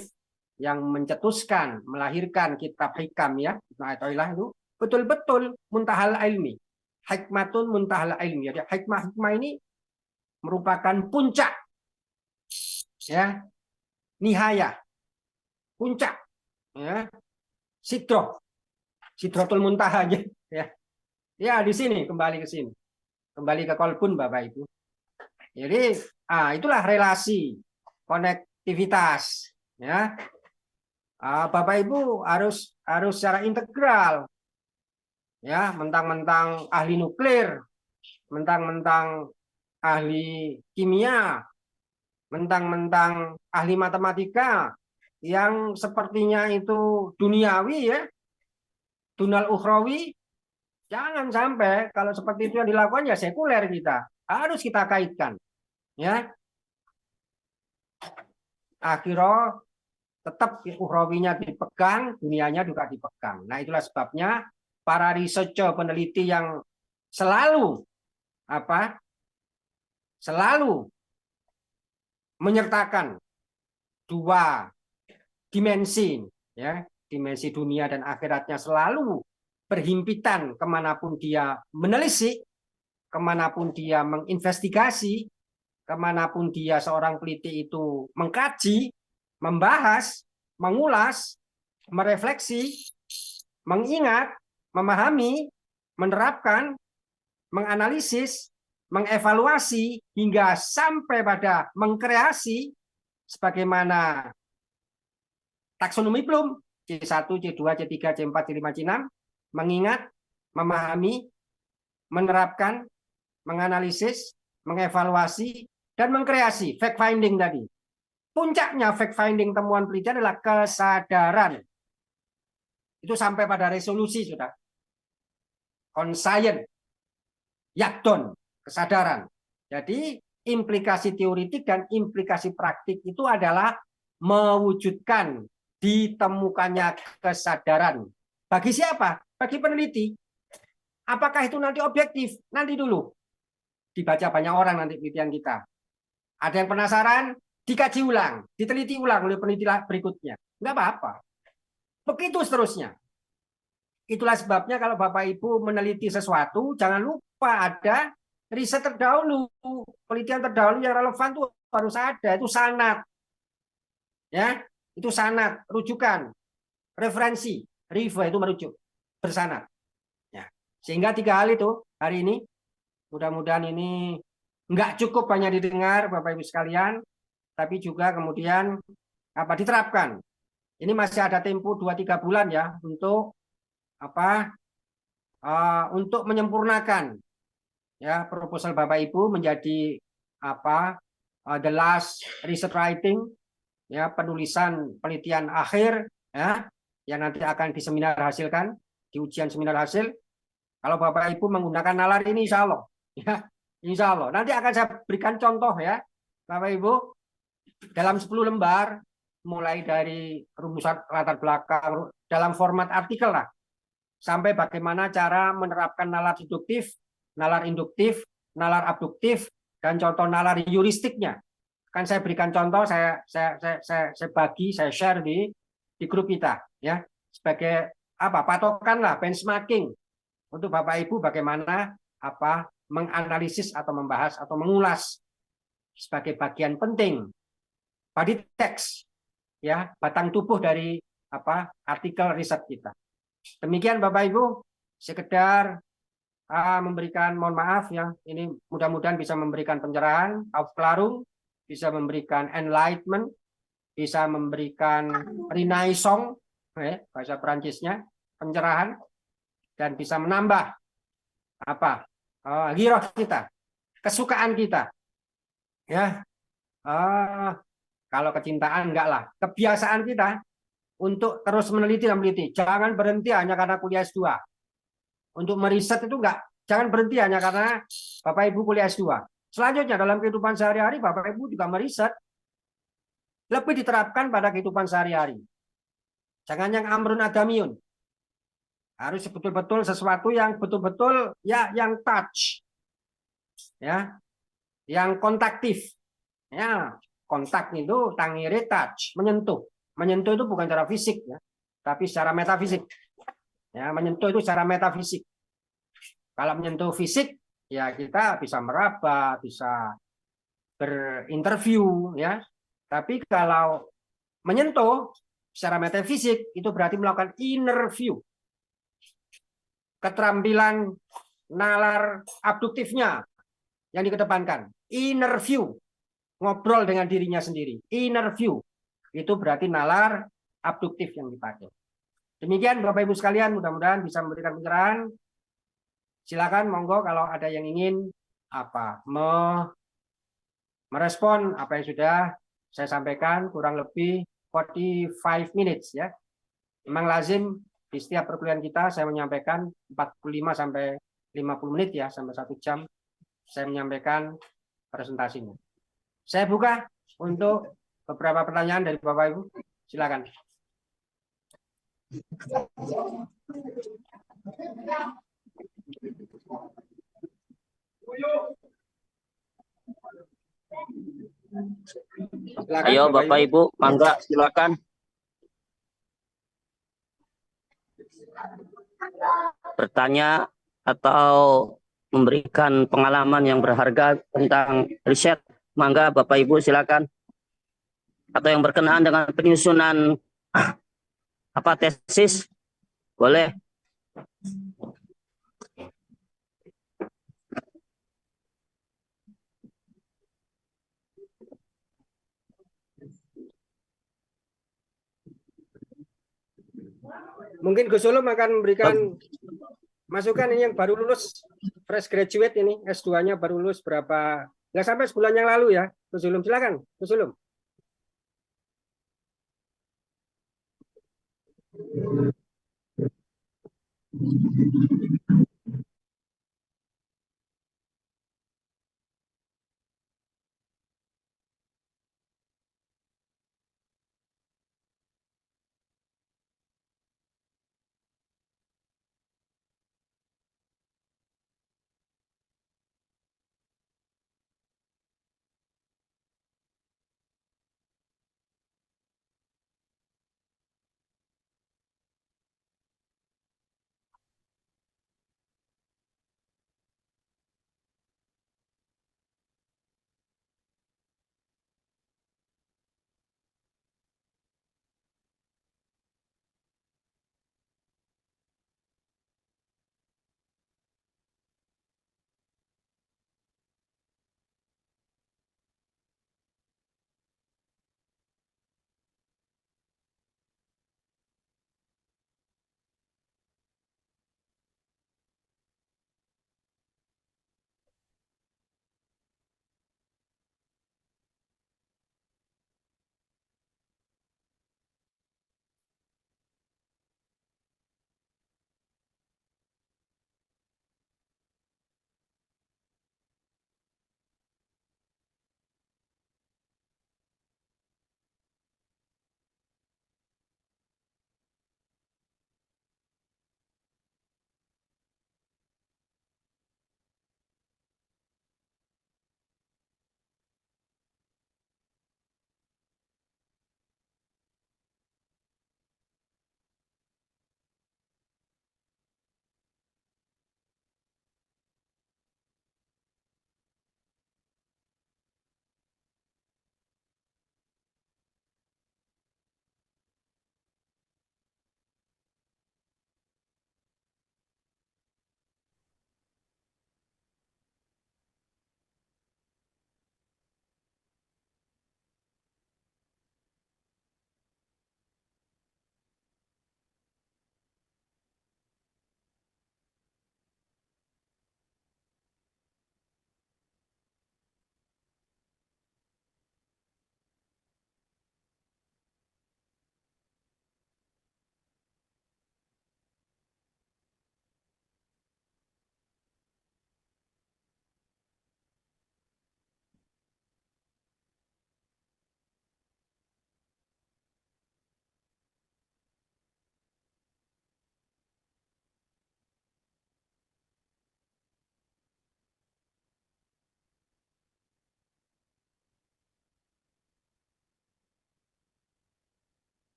A: yang mencetuskan, melahirkan kitab hikam ya. Atawilah itu betul-betul muntahal ilmi. Hikmatun muntahal ilmi. Jadi hikmah ini merupakan puncak, ya, nihayah, puncak, ya, sidrotul muntahanya, ya, di sini kembali ke sini, kembali ke kolbun Bapak Ibu. Jadi itulah relasi konektivitas, ya. Bapak Ibu harus secara integral, ya, mentang-mentang ahli nuklir, mentang-mentang ahli kimia, mentang-mentang ahli matematika yang sepertinya itu duniawi ya, dunal ukhrawi, jangan sampai kalau seperti itu yang dilakukan ya sekuler kita. Harus kita kaitkan. Ya. Akhirnya tetap ukhrawinya dipegang, dunianya juga dipegang. Nah, itulah sebabnya para researcher, peneliti yang selalu menyertakan 2 dimensi, ya, dimensi dunia dan akhiratnya selalu berhimpitan kemanapun dia menelisik, kemanapun dia menginvestigasi, kemanapun dia seorang peneliti itu mengkaji, membahas, mengulas, merefleksi, mengingat, memahami, menerapkan, menganalisis, mengevaluasi, hingga sampai pada mengkreasi, sebagaimana taksonomi Bloom, C1, C2, C3, C4, C5, C6, mengingat, memahami, menerapkan, menganalisis, mengevaluasi, dan mengkreasi, fact finding tadi. Puncaknya fact finding temuan penelitian adalah kesadaran. Itu sampai pada resolusi sudah. Conscience, yakdon, kesadaran. Jadi implikasi teoritik dan implikasi praktik itu adalah mewujudkan ditemukannya kesadaran. Bagi siapa? Bagi peneliti. Apakah itu nanti objektif? Nanti dulu. Dibaca banyak orang nanti penelitian kita. Ada yang penasaran, dikaji ulang, diteliti ulang oleh peneliti berikutnya. Enggak apa-apa. Begitu seterusnya. Itulah sebabnya kalau Bapak Ibu meneliti sesuatu, jangan lupa ada riset terdahulu, penelitian terdahulu yang relevan itu harus ada, itu sanad. Ya, itu sanad, rujukan, referensi, review itu merujuk, bersanad. Ya. Sehingga 3 hal itu hari ini, mudah-mudahan ini nggak cukup hanya didengar Bapak Ibu sekalian, tapi juga kemudian diterapkan. Ini masih ada tempo 2-3 bulan ya untuk untuk menyempurnakan ya proposal Bapak Ibu menjadi the last research writing, ya, penulisan penelitian akhir ya yang nanti akan diseminar hasilkan di ujian seminar hasil. Kalau Bapak Ibu menggunakan nalar ini insya Allah ya, insya Allah nanti akan saya berikan contoh ya Bapak Ibu dalam 10 lembar, mulai dari rumusan latar belakang dalam format artikel lah, sampai bagaimana cara menerapkan nalar deduktif, nalar induktif, nalar abduktif, dan contoh nalar heuristiknya. Kan saya berikan contoh, saya bagi, saya share di grup kita ya sebagai patokan lah, benchmarking untuk Bapak Ibu bagaimana menganalisis atau membahas atau mengulas sebagai bagian penting body text ya, batang tubuh dari artikel riset kita. Demikian Bapak Ibu, sekedar memberikan, mohon maaf ya, ini mudah-mudahan bisa memberikan pencerahan, Aufklärung, bisa memberikan enlightenment, bisa memberikan renaissance, bahasa Perancisnya, pencerahan, dan bisa menambah giroh kita, kesukaan kita, ya. Kalau kecintaan enggak lah, kebiasaan kita untuk terus meneliti dan meneliti. Jangan berhenti hanya karena kuliah S2. Untuk meriset itu enggak, jangan berhenti hanya karena Bapak Ibu kuliah S2. Selanjutnya dalam kehidupan sehari-hari Bapak Ibu juga meriset, lebih diterapkan pada kehidupan sehari-hari. Jangan yang amrun adamiun. Harus betul-betul sesuatu yang betul-betul ya, yang touch. Ya. Yang kontaktif. Ya, kontak itu tangire touch, menyentuh. Menyentuh itu bukan secara fisik ya, tapi secara metafisik. Ya, menyentuh itu secara metafisik. Kalau menyentuh fisik, ya kita bisa meraba, bisa berinterview ya. Tapi kalau menyentuh secara metafisik itu berarti melakukan inner view. Keterampilan nalar abduktifnya yang dikedepankan, inner view. Ngobrol dengan dirinya sendiri, inner view. Itu berarti nalar abduktif yang dipakai. Demikian Bapak Ibu sekalian, mudah-mudahan bisa memberikan pencerahan. Silakan monggo kalau ada yang ingin merespon apa yang sudah saya sampaikan, kurang lebih 45 minutes ya. Memang lazim di setiap perkuliahan kita saya menyampaikan 45 sampai 50 menit ya, sampai 1 jam saya menyampaikan presentasinya. Saya buka untuk beberapa pertanyaan dari Bapak Ibu. Silakan. Silakan
B: Ayo Bapak Ibu, mangga silakan. Bertanya atau memberikan pengalaman yang berharga tentang riset. Mangga Bapak Ibu silakan. Atau yang berkenaan dengan penyusunan apa tesis, boleh.
A: Mungkin Gus Ulum akan memberikan masukan ini yang baru lulus fresh graduate ini S2-nya baru lulus berapa nggak sampai sebulan yang lalu ya Gus Ulum, silakan Gus Ulum.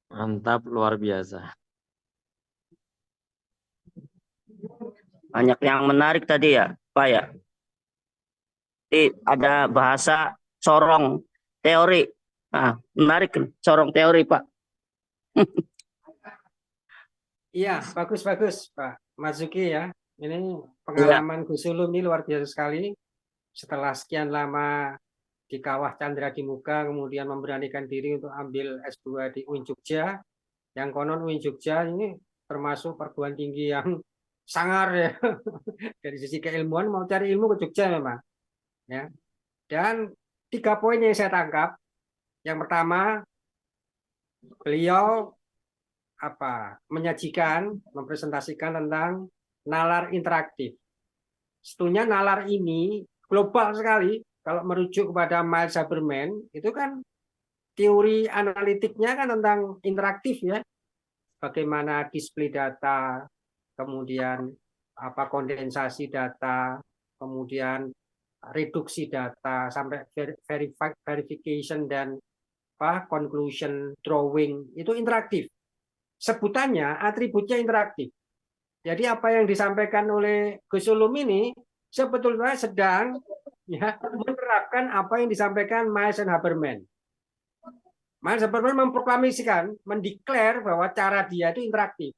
C: Mantap, luar biasa.
B: Banyak yang menarik tadi ya, Pak ya. Ada bahasa corong teori. Nah, menarik corong teori, Pak.
A: Iya, bagus-bagus, Pak Marzuki ya. Ini
B: Iya,
A: pengalaman Gus Ulum ini luar biasa sekali. Setelah sekian lama di Kawah Chandra di Muka, kemudian memberanikan diri untuk ambil S2 di UIN Jogja. Yang konon UIN Jogja ini termasuk perguruan tinggi yang sangar ya. Dari sisi keilmuan mau cari ilmu ke Jogja memang. Ya. Dan 3 poin yang saya tangkap. Yang pertama, beliau menyajikan, mempresentasikan tentang nalar interaktif. Sebetulnya nalar ini global sekali. Kalau merujuk kepada Miles Haberman, itu kan teori analitiknya kan tentang interaktif ya. Bagaimana display data, kemudian kondensasi data, kemudian reduksi data sampai verification dan conclusion drawing itu interaktif. Sebutannya atributnya interaktif. Jadi apa yang disampaikan oleh Gus Ulum ini sebetulnya sedang ya menerapkan apa yang disampaikan Miles and Haberman. Miles Haberman memproklamasikan, mendeklar bahwa cara dia itu interaktif.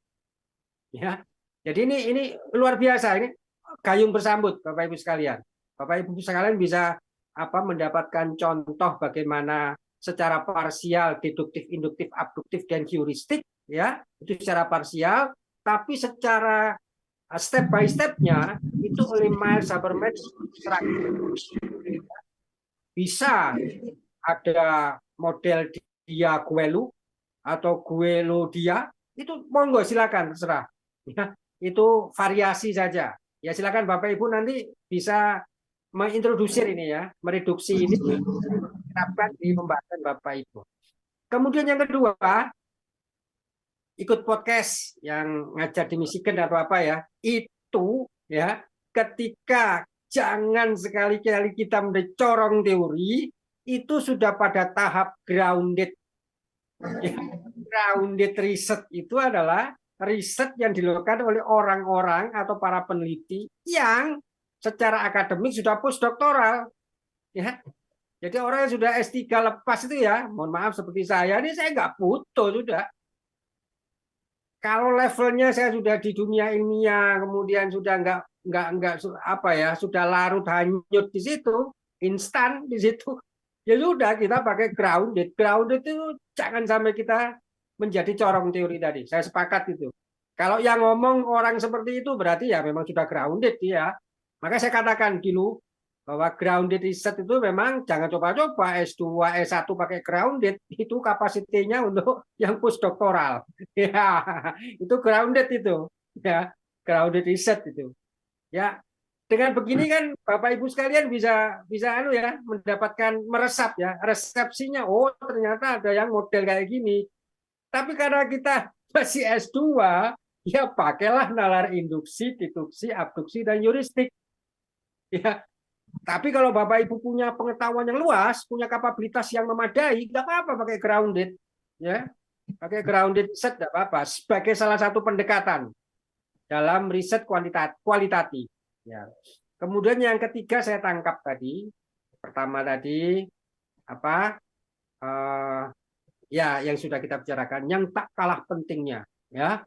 A: Ya. Jadi ini luar biasa, ini gayung bersambut Bapak Ibu sekalian. Bapak Ibu sekalian bisa mendapatkan contoh bagaimana secara parsial, deduktif, induktif, abduktif dan heuristik ya, itu secara parsial, tapi secara step by step-nya itu oleh Miles Haberman bisa ada model dia Guelu atau Guelo dia, itu monggo silakan terserah. Ya, itu variasi saja. Ya silakan Bapak Ibu nanti bisa mengintrodusir ini ya, mereduksi ini diterapkan di pembahasan Bapak Ibu. Kemudian yang kedua, ikut podcast yang ngajar di Michigan atau apa ya, itu ya ketika jangan sekali-kali kita mencorong teori, itu sudah pada tahap grounded. Ya, grounded research itu adalah riset yang dilakukan oleh orang-orang atau para peneliti yang secara akademik sudah postdoktoral. Ya. Jadi orang yang sudah S3 lepas itu ya, mohon maaf seperti saya, ini saya nggak butuh sudah. Kalau levelnya saya sudah di dunia ilmiah, kemudian sudah nggak sudah larut hanyut di situ, instan di situ, ya sudah kita pakai grounded. Grounded itu jangan sampai kita menjadi corong teori tadi. Saya sepakat itu. Kalau yang ngomong orang seperti itu berarti ya memang sudah grounded ya. Maka saya katakan dulu bahwa grounded research itu memang jangan coba-coba S2, S1 pakai grounded, itu kapasitinya untuk yang postdoktoral. Ya, itu grounded itu. Ya, grounded research itu. Ya, dengan begini kan Bapak Ibu sekalian bisa mendapatkan meresap ya, resepsinya oh ternyata ada yang model kayak gini. Tapi karena kita masih S2, ya pakailah nalar induksi, deduksi, abduksi dan heuristik. Ya, tapi kalau Bapak Ibu punya pengetahuan yang luas, punya kapabilitas yang memadai, nggak apa-apa pakai grounded, ya, pakai grounded set nggak apa-apa sebagai salah satu pendekatan dalam riset kualitatif. Ya. Kemudian yang ketiga saya tangkap tadi, pertama tadi ya yang sudah kita bicarakan, yang tak kalah pentingnya, ya,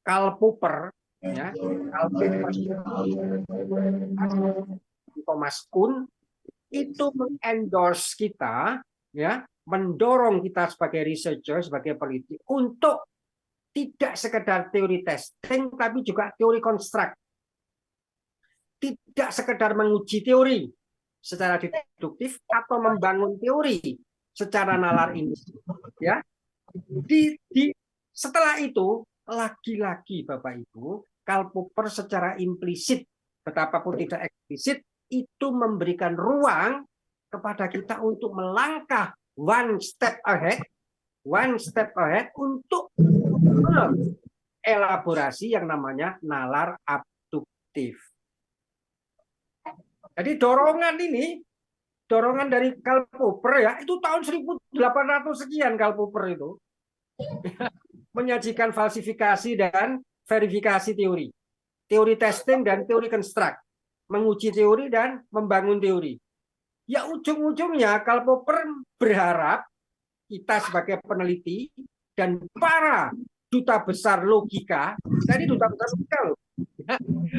A: Karl Popper, ya, Karl Popper, Thomas Kuhn itu mengendorse kita, ya, mendorong kita sebagai researcher, sebagai peneliti untuk tidak sekedar teori testing, tapi juga teori konstruk. Tidak sekedar menguji teori secara deduktif atau membangun teori secara nalar ini, ya. Setelah itu lagi-lagi Bapak Ibu, Karl Popper secara implisit, betapapun tidak eksplisit, itu memberikan ruang kepada kita untuk melangkah one step ahead untuk elaborasi yang namanya nalar abduktif. Jadi dorongan ini dorongan dari Karl Popper ya, itu tahun 1800 sekian Karl Popper itu menyajikan falsifikasi dan verifikasi teori. Teori testing dan teori construct. Menguji teori dan membangun teori. Ya ujung-ujungnya Karl Popper berharap kita sebagai peneliti dan para duta besar logika, tadi duta besar logika loh,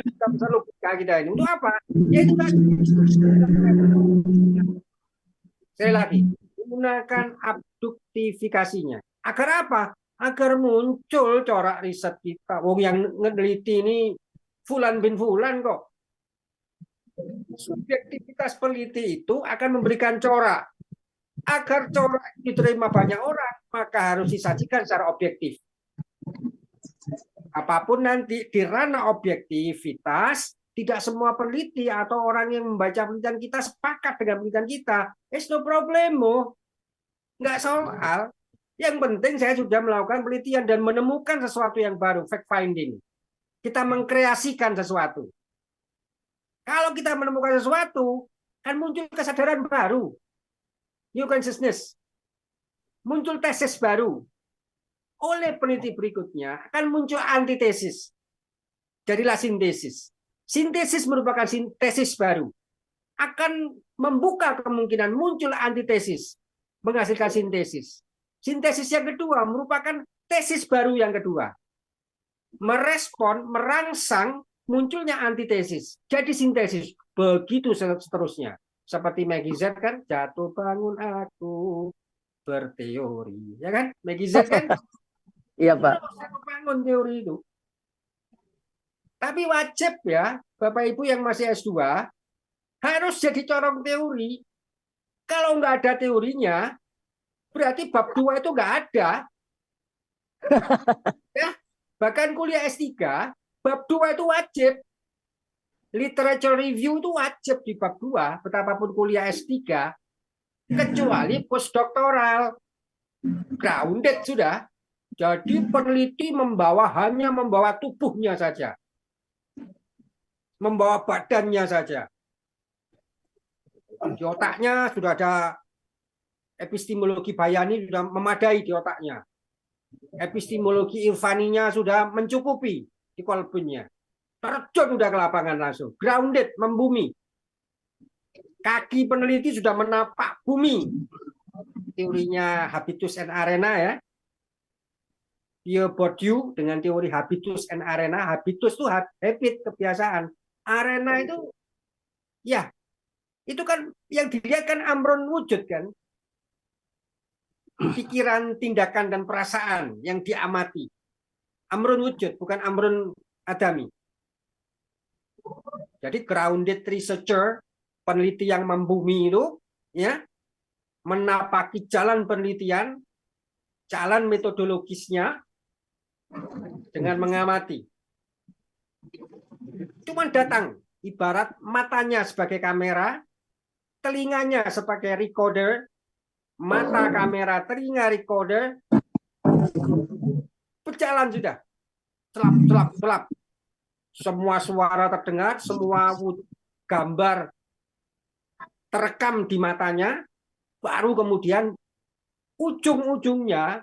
A: duta besar logika kita ini untuk apa? Yaitu sekali lagi menggunakan abduktifikasinya. Agar apa? Agar muncul corak riset kita. Wong yang ngeliti ini Fulan bin Fulan kok. Subjektivitas peneliti itu akan memberikan corak. Agar corak diterima banyak orang, maka harus disajikan secara objektif. Apapun nanti di ranah objektivitas, tidak semua peneliti atau orang yang membaca penelitian kita sepakat dengan penelitian kita. It's no problemo. Nggak soal. Yang penting saya sudah melakukan penelitian dan menemukan sesuatu yang baru, fact finding. Kita mengkreasikan sesuatu. Kalau kita menemukan sesuatu, kan muncul kesadaran baru. New consciousness. Muncul tesis baru. Oleh peneliti berikutnya akan muncul antitesis. Jadilah sintesis. Sintesis merupakan tesis baru. Akan membuka kemungkinan muncul antitesis. Menghasilkan sintesis. Sintesis yang kedua merupakan tesis baru yang kedua. Merespon, merangsang munculnya antitesis. Jadi sintesis. Begitu seterusnya. Seperti Maggie Z kan, jatuh bangun aku berteori. Ya kan? Maggie Z kan?
B: Iya, Pak.
A: Jatuh bangun teori itu. Tapi wajib ya, Bapak Ibu yang masih S2, harus jadi corong teori. Kalau nggak ada teorinya, berarti bab 2 itu nggak ada. Ya, bahkan kuliah S3, bab 2 itu wajib. Literature review itu wajib di bab 2, betapapun kuliah S3, kecuali postdoktoral. Grounded sudah. Jadi peneliti hanya membawa tubuhnya saja. Membawa badannya saja. Di otaknya sudah ada epistemologi bayani, sudah memadai di otaknya. Epistemologi irfaninya sudah mencukupi di kolbennya. Terjun udah ke lapangan langsung. Grounded, membumi. Kaki peneliti sudah menapak bumi. Teorinya habitus and arena ya. Pierre Bourdieu dengan teori habitus and arena. Habitus itu habit, kebiasaan. Arena itu, ya, itu kan yang dilihat kan amrun wujud kan. Pikiran, tindakan, dan perasaan yang diamati. Amrun wujud, bukan amrun adami. Jadi grounded researcher, peneliti yang membumi itu, ya, menapaki jalan penelitian, jalan metodologisnya dengan mengamati. Cuman datang, ibarat matanya sebagai kamera, telinganya sebagai recorder, mata kamera, telinga recorder, berjalan sudah. Selap, selap, selap. Semua suara terdengar, semua gambar terekam di matanya, baru kemudian ujung-ujungnya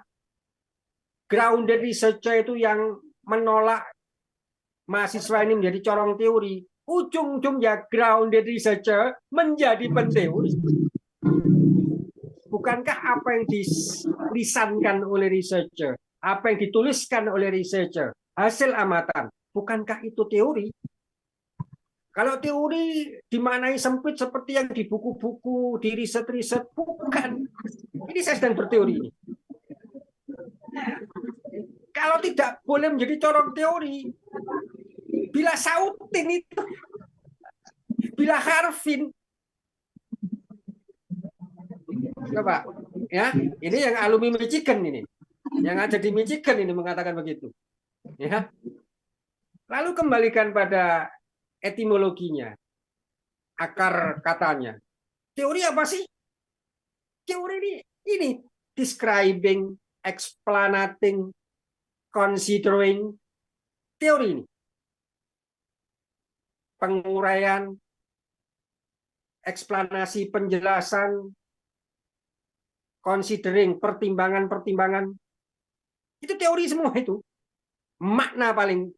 A: grounded researcher itu yang menolak mahasiswa ini menjadi corong teori. Ujung-ujungnya grounded researcher menjadi penteori. Bukankah apa yang dilisankan oleh researcher, apa yang dituliskan oleh researcher, hasil amatan, bukankah itu teori? Kalau teori dimaknai sempit seperti yang di buku-buku, di riset-riset, bukan. Ini saya sedang berteori ini. Kalau tidak boleh menjadi corong teori, bila Sautin itu, bila Harvin, coba, ya, ini yang alumni Michigan ini, yang ada di Michigan ini mengatakan begitu. Ya. Lalu kembalikan pada etimologinya, akar katanya. Teori apa sih? Teori ini describing, explanating, considering, teori ini. Penguraian, eksplanasi, penjelasan, considering, pertimbangan-pertimbangan. Itu teori semua itu. Makna paling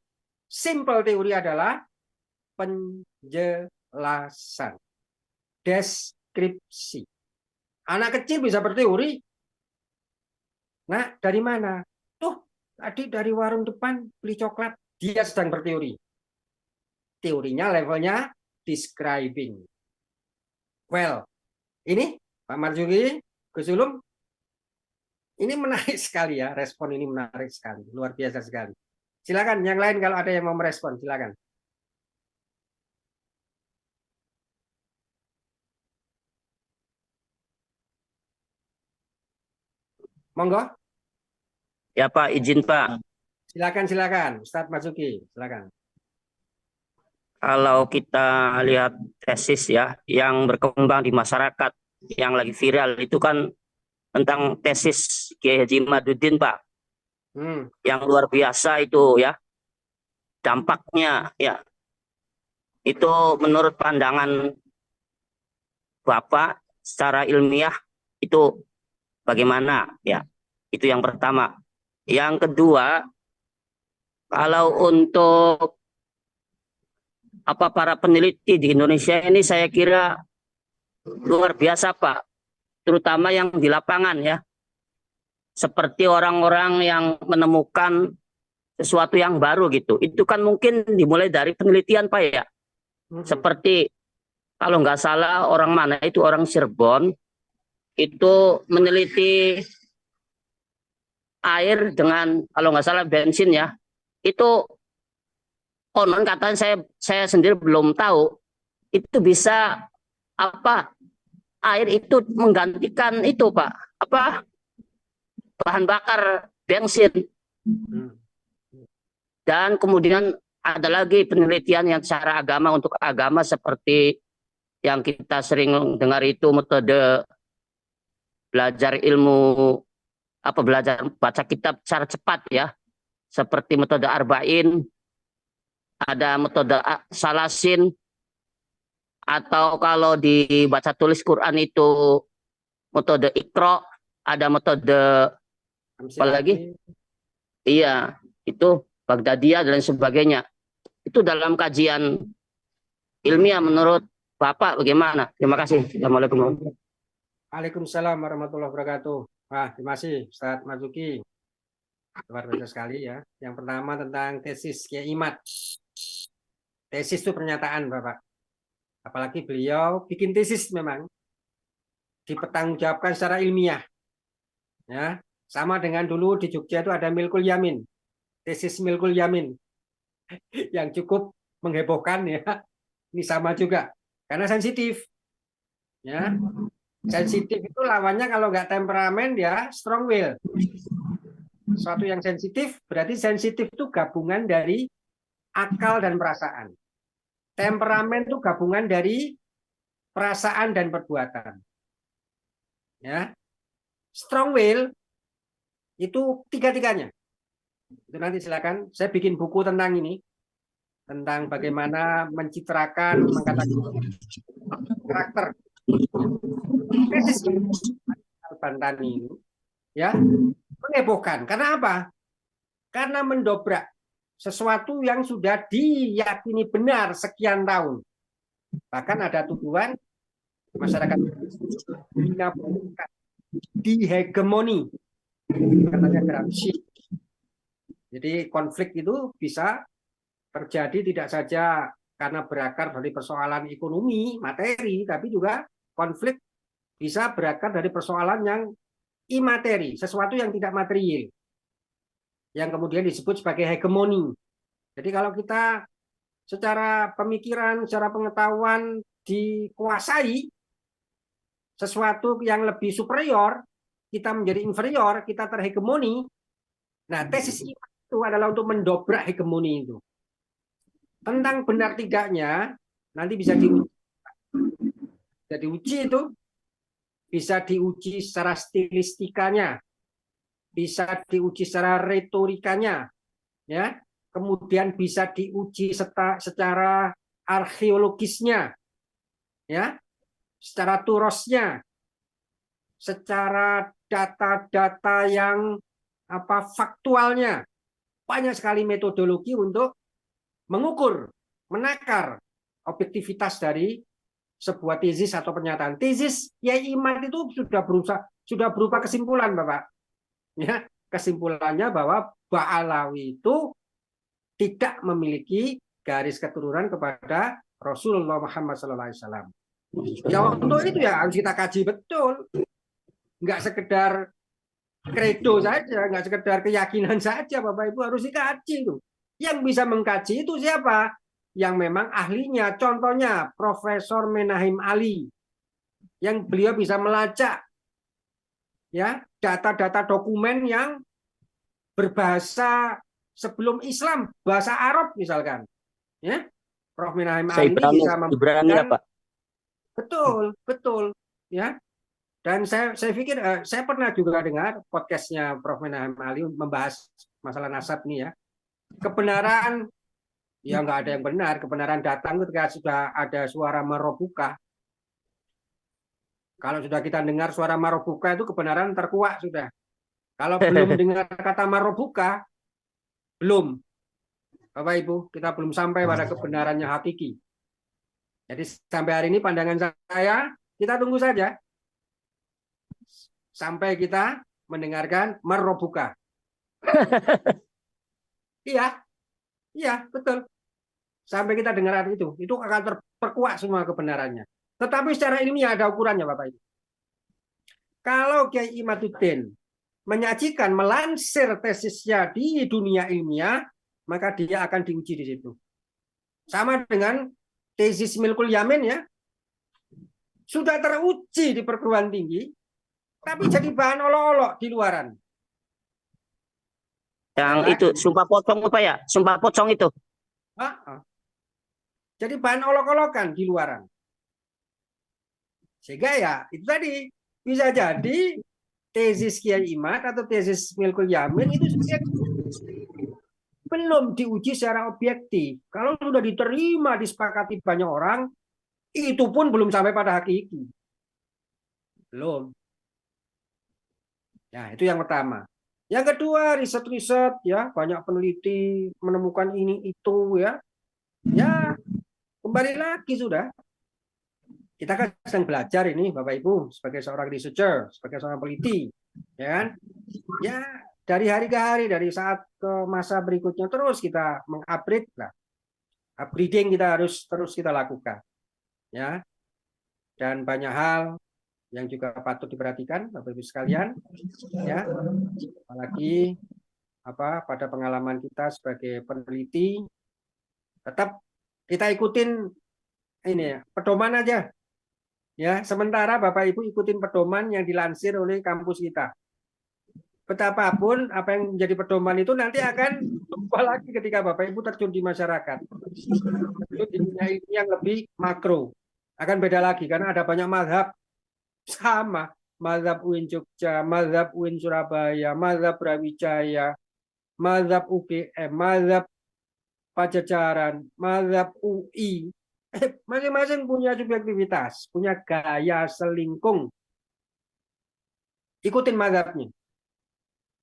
A: simple teori adalah penjelasan, deskripsi. Anak kecil bisa berteori. Nah, dari mana? Tuh, tadi dari warung depan beli coklat. Dia sedang berteori. Teorinya levelnya describing. Well, ini Pak Marzuki, Gus Ulum, ini menarik sekali ya, respon ini menarik sekali, luar biasa sekali. Silakan, yang lain kalau ada yang mau merespon, silakan. Monggo.
B: Ya Pak, izin Pak.
A: Silakan, Ustadz Marzuki, silakan.
B: Kalau kita lihat tesis ya, yang berkembang di masyarakat, yang lagi viral itu kan tentang tesis Kiai Haji Imaduddin Pak, yang luar biasa itu ya, dampaknya ya, itu menurut pandangan Bapak secara ilmiah itu bagaimana ya? Itu yang pertama. Yang kedua, kalau untuk para peneliti di Indonesia ini saya kira luar biasa Pak, terutama yang di lapangan ya. Seperti orang-orang yang menemukan sesuatu yang baru gitu. Itu kan mungkin dimulai dari penelitian Pak ya. Seperti kalau nggak salah orang mana itu, orang Cirebon, itu meneliti air dengan kalau nggak salah bensin ya. Itu konon katanya saya sendiri belum tahu itu bisa air itu menggantikan itu Pak bahan bakar bensin. Dan kemudian ada lagi penelitian yang secara agama, untuk agama, seperti yang kita sering dengar itu metode belajar ilmu belajar baca kitab secara cepat ya, seperti metode Arba'in, ada metode Salasin, atau kalau dibaca tulis Quran itu metode Iqra, ada metode apa lagi? Iya, itu Baghdadiyah dan sebagainya. Itu dalam kajian ilmiah menurut Bapak bagaimana? Terima kasih. Assalamualaikum.
A: Waalaikumsalam warahmatullahi wabarakatuh. Wah, terima kasih Ustadz Marzuki. Luar biasa sekali ya. Yang pertama tentang tesis Kiai Imad. Tesis itu pernyataan Bapak. Apalagi beliau bikin tesis memang dipertanggungjawabkan secara ilmiah. Ya, sama dengan dulu di Jogja itu ada Milkul Yamin. Tesis Milkul Yamin yang cukup menghebohkan ya. Ini sama juga karena sensitif. Ya. Sensitif itu lawannya kalau nggak temperamen ya strong will. Suatu yang sensitif berarti sensitif itu gabungan dari akal dan perasaan. Temperamen itu gabungan dari perasaan dan perbuatan. Ya. Strong will itu tiga-tiganya. Itu nanti silakan saya bikin buku tentang ini, tentang bagaimana mencitrakan, mengatakan karakter Al-Bantani ini ya menghebohkan. Karena apa? Karena mendobrak sesuatu yang sudah diyakini benar sekian tahun. Bahkan ada tuduhan masyarakat dihegemoni, katanya Gramsci. Jadi konflik itu bisa terjadi tidak saja karena berakar dari persoalan ekonomi, materi, tapi juga konflik bisa berakar dari persoalan yang imateri, sesuatu yang tidak material, yang kemudian disebut sebagai hegemoni. Jadi kalau kita secara pemikiran, secara pengetahuan dikuasai sesuatu yang lebih superior, kita menjadi inferior, kita terhegemoni. Nah, tesis itu adalah untuk mendobrak hegemoni itu. Tentang benar tidaknya nanti bisa diuji. Bisa diuji itu, bisa diuji secara stilistikanya, bisa diuji secara retorikanya, ya. Kemudian bisa diuji secara arkeologisnya, ya. secara turosnya, secara data-data yang faktualnya. Banyak sekali metodologi untuk mengukur, menakar objektivitas dari sebuah tesis atau pernyataan. Tesis Kiai Imad itu sudah berupa kesimpulan, Bapak. Ya, kesimpulannya bahwa Ba'alawi itu tidak memiliki garis keturunan kepada Rasulullah Muhammad SAW. Ya untuk itu ya harus kita kaji betul, nggak sekedar kredo saja, nggak sekedar keyakinan saja, Bapak Ibu, harus dikaji itu. Yang bisa mengkaji itu siapa? Yang memang ahlinya. Contohnya Profesor Menahim Ali, yang beliau bisa melacak ya data-data dokumen yang berbahasa sebelum Islam, bahasa Arab misalkan. Ya, Prof Menahim Ali ini bisa
B: Ibrani ya, Pak.
A: Betul, betul, ya. Dan saya pikir saya pernah juga dengar podcastnya Prof Menahim Ali membahas masalah nasab nih ya. Kebenaran ya nggak ada yang benar. Kebenaran datang ketika sudah ada suara marobuka. Kalau sudah kita dengar suara marobuka itu kebenaran terkuak sudah. Kalau belum dengar kata marobuka, belum. Bapak Ibu, kita belum sampai pada kebenarannya hakiki. Jadi sampai hari ini pandangan saya, kita tunggu saja. Sampai kita mendengarkan marobuka. Iya, iya, betul. Sampai kita dengar itu akan terperkuat semua kebenarannya. Tetapi secara ilmiah ada ukurannya, Bapak Ibu. Kalau Kiai Imaduddin menyajikan, melansir tesisnya di dunia ilmiah, maka dia akan diuji di situ. Sama dengan tesis Milkul Yamin ya, sudah teruji di perguruan tinggi, tapi jadi bahan olok-olok di luaran.
B: Yang itu sumpah pocong apa ya? Sumpah pocong itu.
A: Jadi bahan olok-olokan di luaran. Sehingga ya itu tadi bisa jadi tesis Kiai Imad atau tesis Milkul Yamin itu belum diuji secara objektif. Kalau sudah diterima, disepakati banyak orang, itu pun belum sampai pada hakiki. Belum. Ya, itu yang pertama. Yang kedua, riset-riset ya, banyak peneliti menemukan ini itu ya. Ya, kembali lagi sudah. Kita kan sedang belajar ini Bapak Ibu sebagai seorang researcher, sebagai seorang peneliti, ya kan? Ya, dari hari ke hari, dari saat ke masa berikutnya terus kita mengupgrade lah. Upgrading kita harus terus kita lakukan. Ya. Dan banyak hal yang juga patut diperhatikan Bapak Ibu sekalian, ya. Apalagi pada pengalaman kita sebagai peneliti, tetap kita ikutin ini ya, pedoman aja. Ya, sementara Bapak Ibu ikutin pedoman yang dilansir oleh kampus kita. Betapapun apa yang menjadi pedoman itu nanti akan berubah lagi ketika Bapak Ibu terjun di masyarakat. Terjun di dunia ini yang lebih makro. Akan beda lagi karena ada banyak mazhab sama. Mazhab UIN Jogja, mazhab UIN Surabaya, mazhab Brawijaya, mazhab UGM, mazhab Pajajaran, mazhab UI. Masing-masing punya subjektivitas, punya gaya selingkung. Ikutin mazhabnya.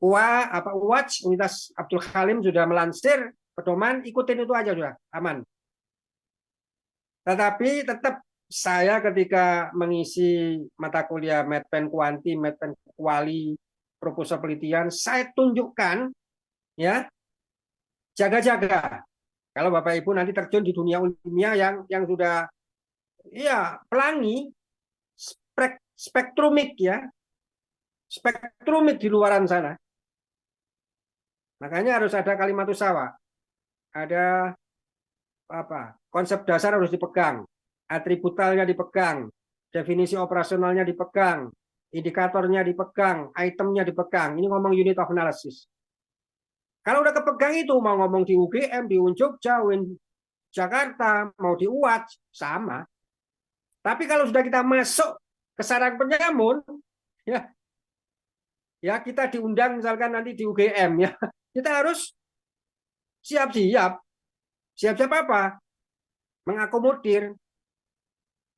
A: UWAJ, Universitas Abdul Halim sudah melansir pedoman, ikutin itu aja sudah aman. Tetapi tetap saya ketika mengisi mata kuliah Medpen Kuanti, Medpen Kuali, proposal penelitian, saya tunjukkan ya jaga-jaga. Kalau Bapak Ibu nanti terjun di dunia ilmiah yang sudah ya pelangi spektrumik ya. Spektrumik di luaran sana. Makanya harus ada kalimat usaha. Ada konsep dasar harus dipegang, atributalnya dipegang, definisi operasionalnya dipegang, indikatornya dipegang, itemnya dipegang. Ini ngomong unit of analysis. Kalau udah kepegang itu, mau ngomong di UGM, di UIN Jogja, UIN Jakarta, mau di UAJ, sama. Tapi kalau sudah kita masuk ke sarang penyamun, ya kita diundang misalkan nanti di UGM, ya kita harus siap-siap. Siap-siap apa? Mengakomodir.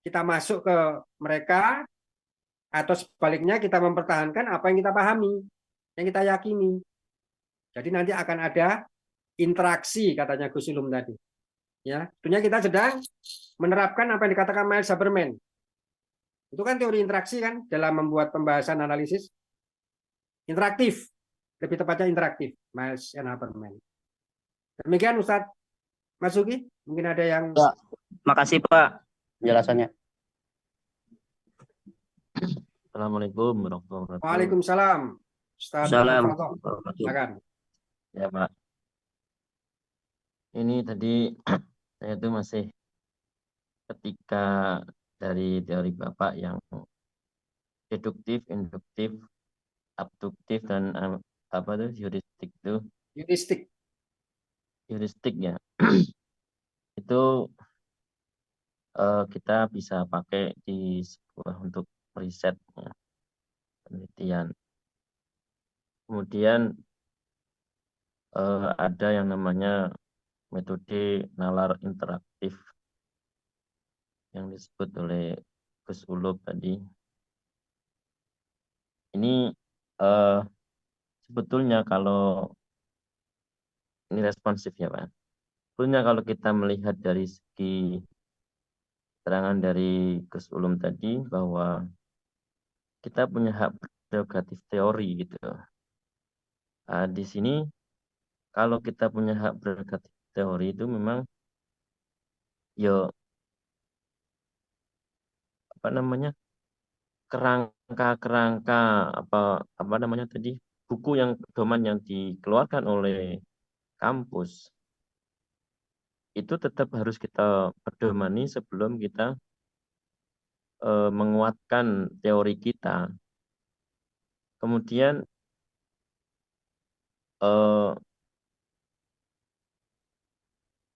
A: kita masuk ke mereka, atau sebaliknya kita mempertahankan apa yang kita pahami, yang kita yakini. Jadi nanti akan ada interaksi, katanya Gus Ulum tadi. Ya, tentunya kita sedang menerapkan apa yang dikatakan Miles Haberman. Itu kan teori interaksi kan dalam membuat pembahasan analisis interaktif, lebih tepatnya interaktif, Miles and Haberman. Demikian Ustadz Masuki, mungkin ada yang...
B: Ya, makasih Pak penjelasannya.
C: Assalamualaikum warahmatullahi wabarakatuh.
A: Waalaikumsalam. Ustadz
B: Salam.
A: Al-Fatah. Silakan.
C: Ya Pak. Ini tadi saya tuh masih ketika dari teori Bapak yang deduktif, induktif, abduktif, dan apa tuh heuristik tuh,
A: Heuristik.
C: heuristik ya. Itu kita bisa pakai di sebuah untuk riset ya, penelitian. Kemudian ada yang namanya metode nalar interaktif yang disebut oleh Gus Ulub tadi. Ini sebetulnya kalau ini responsif ya Pak. Sebetulnya kalau kita melihat dari segi keterangan dari Gus Ulum tadi bahwa kita punya hak prerogatif teori gitu. Di sini kalau kita punya hak prerogatif teori itu memang ya apa namanya kerangka apa namanya tadi buku yang pedoman yang dikeluarkan oleh kampus itu tetap harus kita pedomani sebelum kita menguatkan teori kita. Kemudian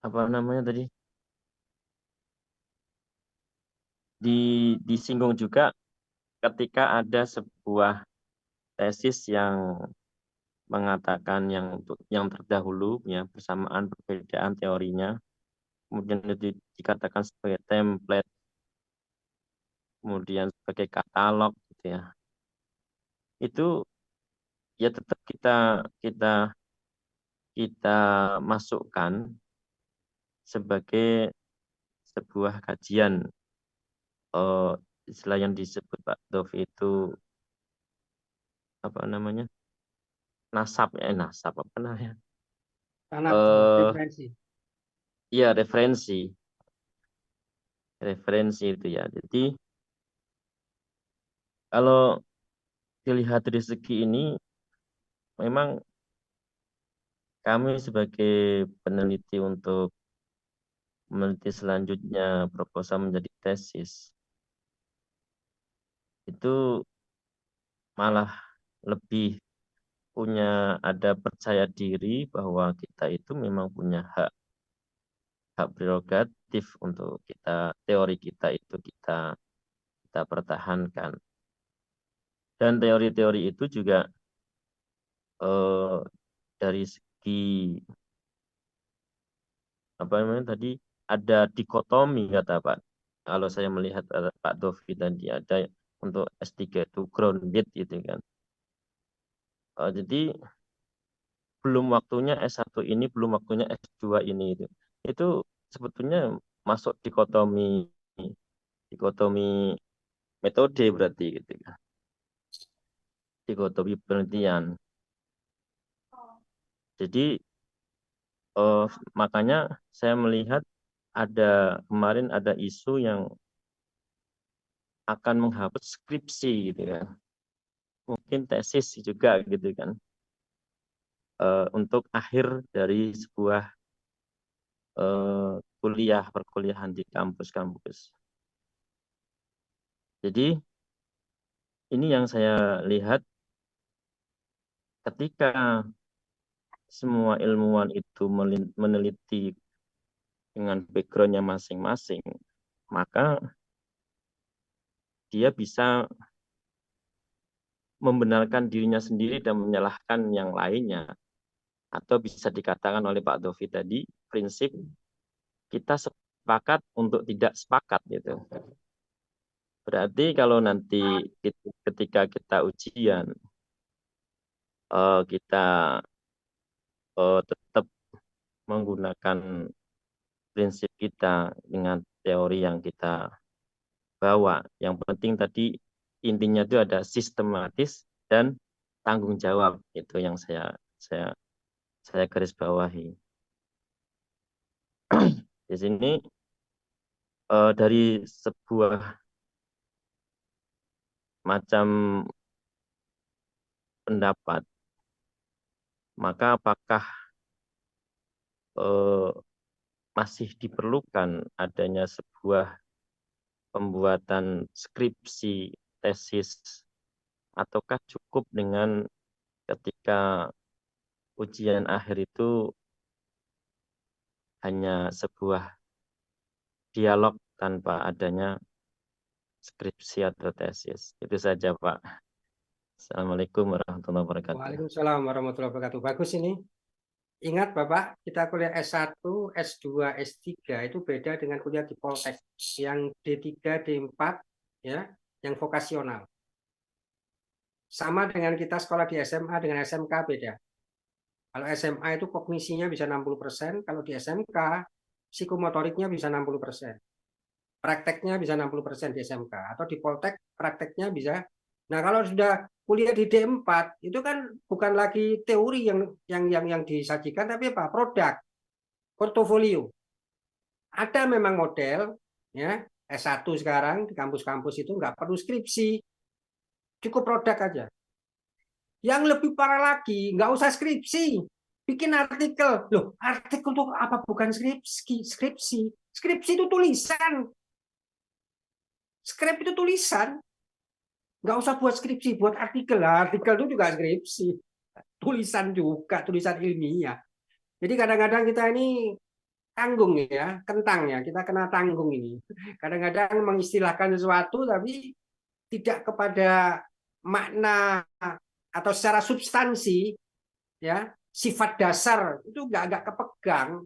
C: apa namanya tadi disinggung juga ketika ada sebuah tesis yang mengatakan yang terdahulu ya persamaan perbedaan teorinya, kemudian itu dikatakan sebagai template, kemudian sebagai katalog gitu ya. Itu ya tetap kita kita masukkan sebagai sebuah kajian, istilah yang disebut Pak Dovi itu apa namanya nasab apa namanya
A: Tanap, referensi.
C: iya referensi itu ya. Jadi kalau dilihat dari segi ini memang kami sebagai peneliti untuk meneliti selanjutnya proposal menjadi tesis itu malah lebih punya ada percaya diri bahwa kita itu memang punya hak prerogatif untuk teori kita itu kita pertahankan, dan teori-teori itu juga dari segi apa namanya tadi ada dikotomi kata Pak. Kalau saya melihat Pak Dovi tadi ada untuk S3 itu grounded gitu kan. Jadi belum waktunya S1 ini, belum waktunya S2 ini itu. Itu sebetulnya masuk dikotomi metode berarti gitu kan. Dikotomi penelitian. Jadi makanya saya melihat kemarin ada isu yang akan menghapus skripsi gitu kan. Mungkin tesis juga gitu kan. Untuk akhir dari sebuah perkuliahan di kampus-kampus. Jadi ini yang saya lihat ketika semua ilmuwan itu meneliti dengan background-nya masing-masing, maka dia bisa membenarkan dirinya sendiri dan menyalahkan yang lainnya. Atau bisa dikatakan oleh Pak Dovi tadi, prinsip kita sepakat untuk tidak sepakat gitu. Berarti kalau nanti ketika kita ujian, kita tetap menggunakan prinsip kita dengan teori yang kita bawa. Yang penting tadi intinya itu ada sistematis dan tanggung jawab. Itu yang saya garis bawahi. Di sini dari sebuah macam pendapat, maka apakah masih diperlukan adanya sebuah pembuatan skripsi, tesis, ataukah cukup dengan ketika ujian akhir itu hanya sebuah dialog tanpa adanya skripsi atau tesis. Itu saja, Pak. Assalamualaikum warahmatullahi wabarakatuh.
A: Waalaikumsalam warahmatullahi wabarakatuh. Bagus ini. Ingat Bapak, kita kuliah S1, S2, S3 itu beda dengan kuliah di Poltek. Yang D3, D4, ya, yang vokasional. Sama dengan kita sekolah di SMA dengan SMK beda. Kalau SMA itu kognisinya bisa 60%, kalau di SMK psikomotoriknya bisa 60%. Prakteknya bisa 60% di SMK, atau di Poltek prakteknya bisa. Nah, kalau sudah kuliah di D4 itu kan bukan lagi teori yang disajikan, tapi apa? Produk, portofolio. Ada memang model, ya, S1 sekarang di kampus-kampus itu nggak perlu skripsi, cukup produk aja. Yang lebih parah lagi, nggak usah skripsi, bikin artikel. Loh, artikel itu apa? Bukan skripsi. Skripsi itu tulisan. Skrip itu tulisan. Nggak usah buat skripsi, buat artikel. Artikel itu juga skripsi. Tulisan juga, tulisan ilmiah. Jadi kadang-kadang kita ini tanggung ya, kentang ya, kita kena tanggung ini. Kadang-kadang mengistilahkan sesuatu tapi tidak kepada makna atau secara substansi, ya, sifat dasar itu nggak kepegang.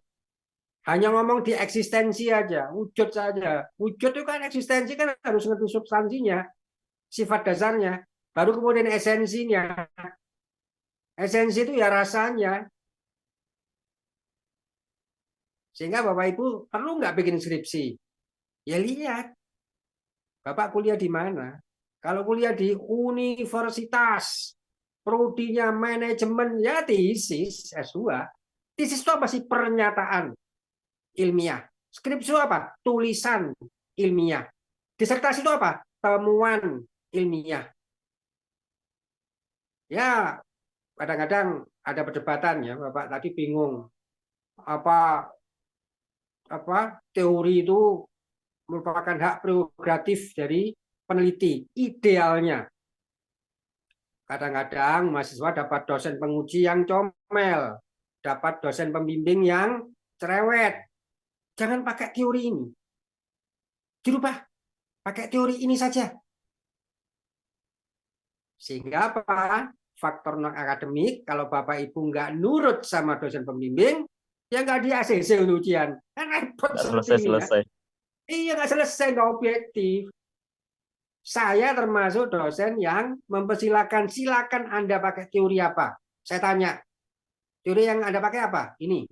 A: Hanya ngomong di eksistensi aja, wujud saja. Wujud itu kan eksistensi kan harus ngerti substansinya, sifat dasarnya, baru kemudian esensinya. Esensi itu ya rasanya. Sehingga Bapak Ibu perlu nggak bikin skripsi? Ya lihat, Bapak kuliah di mana? Kalau kuliah di universitas, prodinya manajemen, ya tesis S2. Tesis itu apa sih? Pernyataan ilmiah. Skripsi itu apa? Tulisan ilmiah. Disertasi itu apa? Temuan ilmiah. Ya, kadang-kadang ada perdebatan ya, Bapak tadi bingung. Apa teori itu merupakan hak prerogatif dari peneliti. Idealnya. Kadang-kadang mahasiswa dapat dosen penguji yang comel, dapat dosen pembimbing yang cerewet. Jangan pakai teori ini. Dirubah, pakai teori ini saja. Sehingga apa? Faktor non akademik, kalau Bapak Ibu nggak nurut sama dosen pembimbing, ya nggak di ACC ujian. Kan repot seperti ini. Ya. Iya, nggak selesai, nggak objektif. Saya termasuk dosen yang mempersilahkan, silakan Anda pakai teori apa. Saya tanya, teori yang Anda pakai apa? Ini.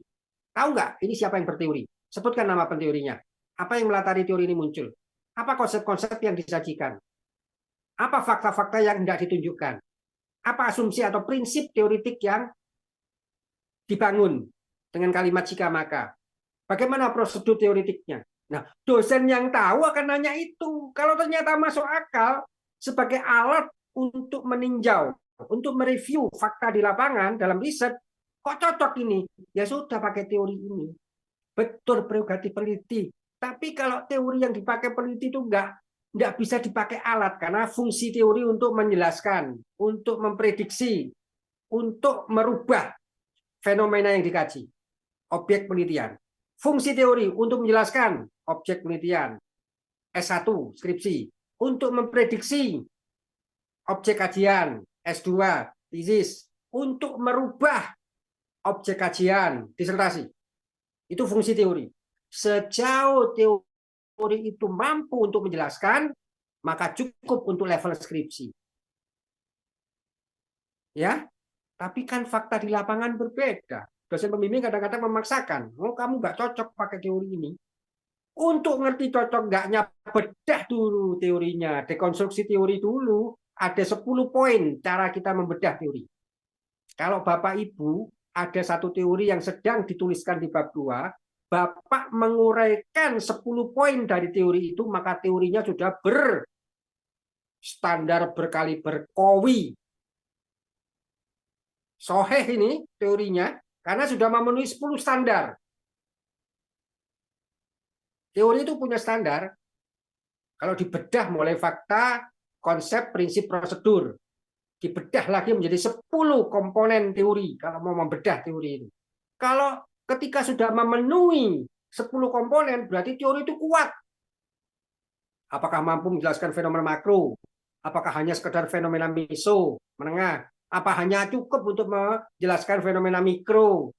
A: Tahu nggak ini siapa yang berteori? Sebutkan nama penteorinya. Apa yang melatari teori ini muncul? Apa konsep-konsep yang disajikan? Apa fakta-fakta yang tidak ditunjukkan? Apa asumsi atau prinsip teoritik yang dibangun dengan kalimat jika maka? Bagaimana prosedur teoritiknya? Nah, dosen yang tahu akan nanya itu. Kalau ternyata masuk akal sebagai alat untuk meninjau, untuk mereview fakta di lapangan dalam riset, kok cocok ini? Ya sudah pakai teori ini. Betul prerogatif peneliti. Tapi kalau teori yang dipakai peneliti itu nggak bisa dipakai alat karena fungsi teori untuk menjelaskan, untuk memprediksi, untuk merubah fenomena yang dikaji, objek penelitian. Fungsi teori untuk menjelaskan objek penelitian, S1 skripsi, untuk memprediksi objek kajian, S2 tesis, untuk merubah objek kajian, disertasi. Itu fungsi teori. Sejauh teori itu mampu untuk menjelaskan, maka cukup untuk level skripsi. Ya, tapi kan fakta di lapangan berbeda. Dosen pembimbing kadang-kadang memaksakan, oh kamu nggak cocok pakai teori ini. Untuk ngerti cocok nggaknya, bedah dulu teorinya, dekonstruksi teori dulu. Ada 10 poin cara kita membedah teori. Kalau Bapak Ibu ada satu teori yang sedang dituliskan di bab 2, Bapak menguraikan 10 poin dari teori itu, maka teorinya sudah berstandar berkaliber qawi. Soheh ini teorinya, karena sudah memenuhi 10 standar. Teori itu punya standar. Kalau dibedah mulai fakta, konsep, prinsip, prosedur. Dibedah lagi menjadi 10 komponen teori kalau mau membedah teori itu. Kalau ketika sudah memenuhi 10 komponen, berarti teori itu kuat. Apakah mampu menjelaskan fenomena makro? Apakah hanya sekedar fenomena meso, menengah? Apa hanya cukup untuk menjelaskan fenomena mikro?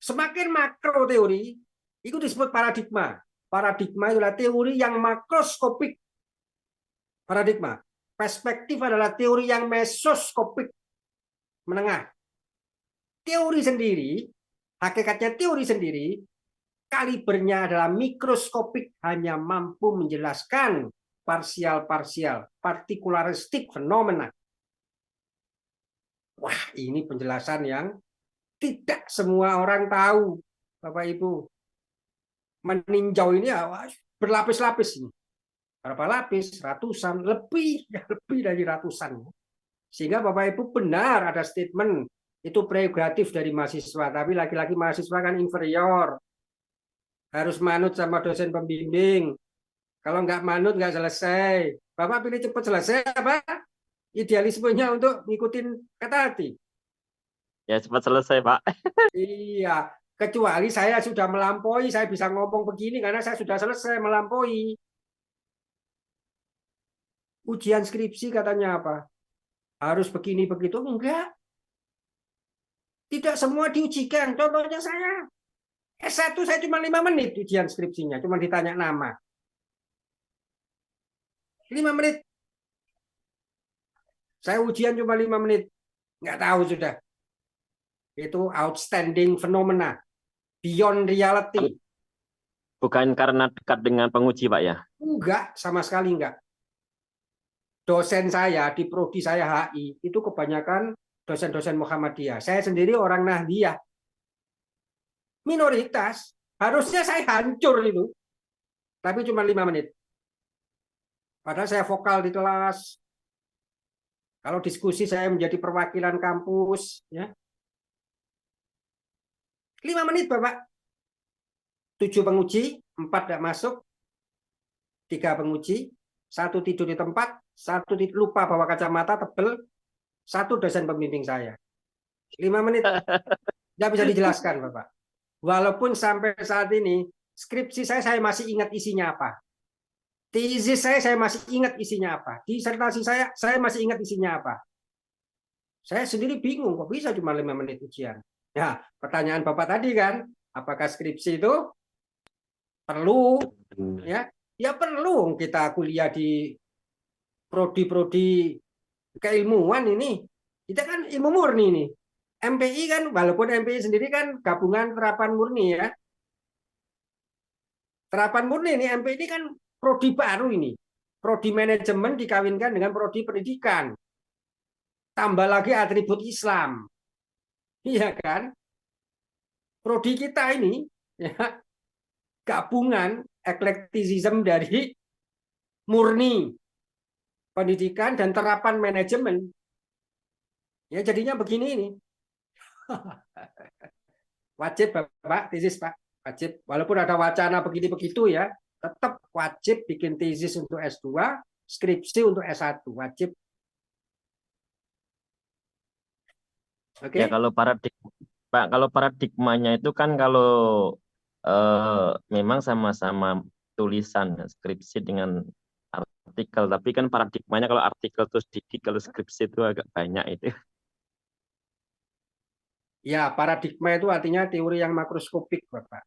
A: Semakin makro teori, itu disebut paradigma. Paradigma adalah teori yang makroskopik. Paradigma. Perspektif adalah teori yang mesoskopik, menengah. Teori sendiri, hakikatnya teori sendiri, kalibernya adalah mikroskopik, hanya mampu menjelaskan parsial-parsial, partikularistik fenomena. Wah, ini penjelasan yang tidak semua orang tahu, Bapak Ibu. Meninjau ini berlapis-lapis ini. Berapa lapis? Ratusan, lebih dari ratusan. Sehingga Bapak Ibu benar ada statement itu prerogatif dari mahasiswa, tapi laki-laki mahasiswa kan inferior. Harus manut sama dosen pembimbing. Kalau nggak manut nggak selesai. Bapak pilih cepat selesai apa? Idealismenya untuk ngikutin kata hati.
C: Ya cepat selesai, Pak.
A: Iya, kecuali saya sudah melampaui, saya bisa ngomong begini karena saya sudah selesai melampaui. Ujian skripsi katanya apa? Harus begini begitu? Enggak. Tidak semua diujikan. Contohnya saya. S1 saya cuma 5 menit ujian skripsinya. Cuma ditanya nama. 5 menit. Saya ujian cuma 5 menit. Nggak tahu sudah. Itu outstanding fenomena. Beyond reality.
C: Bukan karena dekat dengan penguji, Pak ya?
A: Enggak, sama sekali enggak. Dosen saya di prodi saya HI itu kebanyakan dosen-dosen Muhammadiyah. Saya sendiri orang Nahdiyah. Minoritas. Harusnya saya hancur itu. Tapi cuma 5 menit. Padahal saya vokal di kelas. Kalau diskusi saya menjadi perwakilan kampus. Ya. 5 menit Bapak. 7 penguji, 4 tidak masuk. 3 penguji, 1 tidur di tempat, 1 lupa bawa kacamata tebel, 1 dosen pembimbing saya. 5 menit. Tidak bisa dijelaskan Bapak. Walaupun sampai saat ini, skripsi saya masih ingat isinya apa. Tesis saya masih ingat isinya apa. Disertasi saya masih ingat isinya apa. Saya sendiri bingung, kok bisa cuma 5 menit ujian. Nah, pertanyaan Bapak tadi kan, apakah skripsi itu perlu? Ya, ya perlu kita kuliah di prodi-prodi keilmuan ini. Kita kan ilmu murni ini. MPI kan, walaupun MPI sendiri kan gabungan terapan murni ya. Terapan murni ini, MPI ini kan prodi baru ini. Prodi manajemen dikawinkan dengan prodi pendidikan. Tambah lagi atribut Islam. Iya kan? Prodi kita ini ya, gabungan eklektisisme dari murni pendidikan dan terapan manajemen. Ya jadinya begini ini. Wajib Bapak tesis Pak, wajib. Walaupun ada wacana begini begitu ya, tetap wajib bikin tesis untuk S2, skripsi untuk S1, wajib. Oke.
C: Ya kalau Pak, kalau paradigmanya itu kan kalau memang sama-sama tulisan skripsi dengan artikel, tapi kan paradigmanya kalau artikel itu sedikit, kalau skripsi itu agak banyak itu.
A: Ya, paradigma itu artinya teori yang makroskopik, Bapak.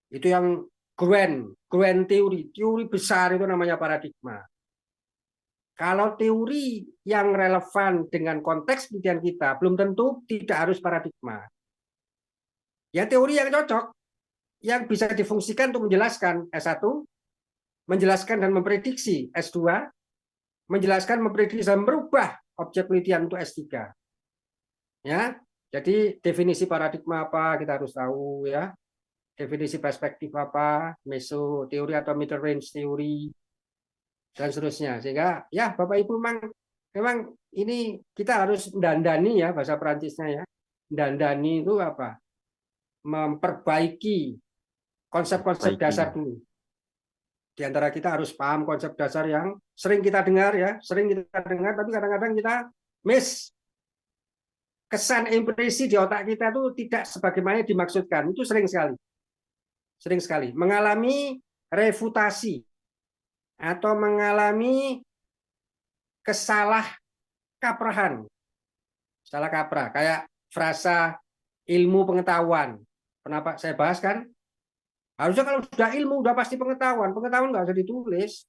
A: Itu yang grand teori besar itu namanya paradigma. Kalau teori yang relevan dengan konteks penelitian kita, belum tentu tidak harus paradigma. Ya teori yang cocok, yang bisa difungsikan untuk menjelaskan S1, menjelaskan dan memprediksi S2, menjelaskan, memprediksi dan merubah objek penelitian untuk S3. Ya, jadi definisi paradigma apa kita harus tahu ya. Definisi perspektif apa, meso teori atau middle range teori dan seterusnya. Sehingga ya Bapak Ibu memang ini kita harus dandani ya bahasa Perancisnya ya. Dandani itu apa? Memperbaiki konsep-konsep dasar dulu. Di antara kita harus paham konsep dasar yang sering kita dengar ya, tapi kadang-kadang kita miss. Kesan impresi di otak kita itu tidak sebagaimana dimaksudkan. Itu sering sekali mengalami refutasi atau mengalami salah kaprah kayak frasa ilmu pengetahuan. Pernah Pak saya bahas kan? Harusnya kalau sudah ilmu udah pasti pengetahuan nggak usah ditulis.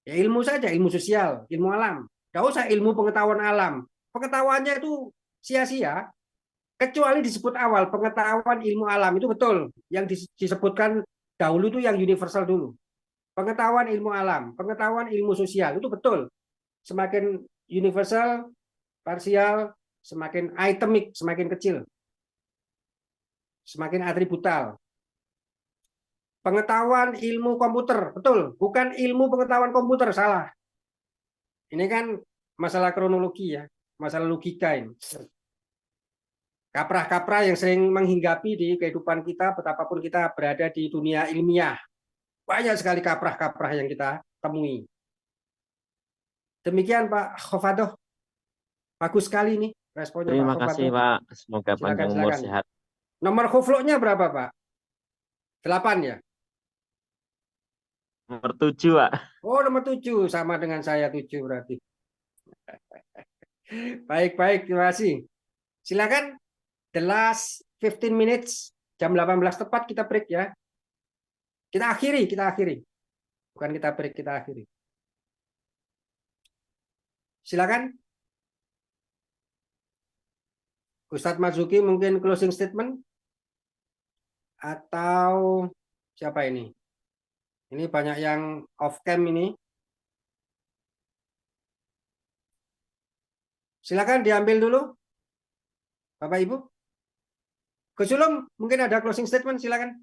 A: Ya ilmu saja, ilmu sosial, ilmu alam. Nggak usah ilmu pengetahuan alam. Pengetahuannya itu sia-sia. Kecuali disebut awal pengetahuan ilmu alam itu betul. Yang disebutkan dahulu itu yang universal dulu. Pengetahuan ilmu alam, pengetahuan ilmu sosial itu betul. Semakin universal, parsial, semakin itemik, semakin kecil. Semakin atributal. Pengetahuan ilmu komputer, betul. Bukan ilmu pengetahuan komputer, salah. Ini kan masalah kronologi ya, masalah logika ini. Kaprah-kaprah yang sering menghinggapi di kehidupan kita, betapapun kita berada di dunia ilmiah. Banyak sekali kaprah-kaprah yang kita temui. Demikian Pak Khofadoh. Bagus sekali nih responnya
C: Terima
A: Pak
C: kasih
A: Khofadoh.
C: Pak. Semoga panjang umur
A: Silakan.
C: sehat.
A: Nomor khufluknya berapa Pak? 8 ya?
C: Nomor 7 Pak.
A: Oh nomor 7, sama dengan saya 7 berarti. Baik, terima kasih. Silakan, the last 15 minutes, jam 18 tepat kita break ya. Kita akhiri. Bukan kita break, kita akhiri. Silakan. Ustadz Marzuki mungkin closing statement atau siapa ini? Ini banyak yang off cam ini. Silakan diambil dulu, Bapak Ibu. Gus Ulum, mungkin ada closing statement, silakan.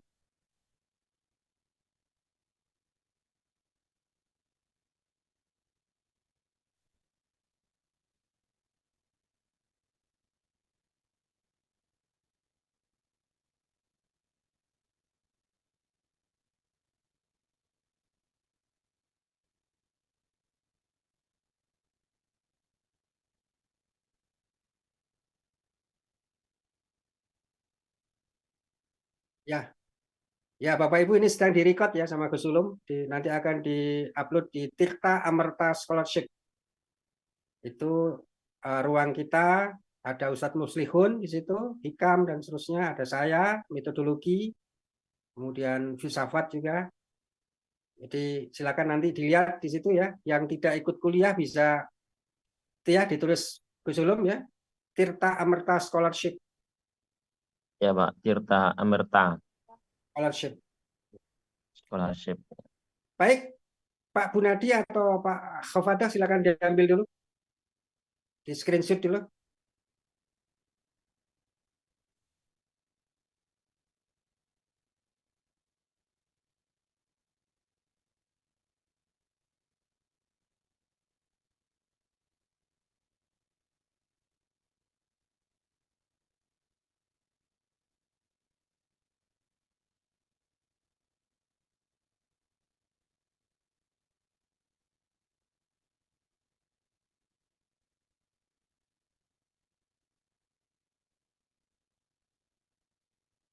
A: Ya, ya Bapak Ibu ini sedang direcord ya sama Gus Ulum. Nanti akan diupload di Tirta Amerta Scholarship. Itu ruang kita, ada Ustadz Muslihun di situ, Hikam dan seterusnya, ada saya, metodologi, kemudian filsafat juga. Jadi silakan nanti dilihat di situ ya. Yang tidak ikut kuliah bisa ya ditulis Gus Ulum ya. Tirta Amerta Scholarship.
C: Ya Pak, Tirta Amerta
A: Scholarship.
C: Scholarship.
A: Baik, Pak Bunadi atau Pak Khofadah silakan diambil dulu. Di screenshot dulu.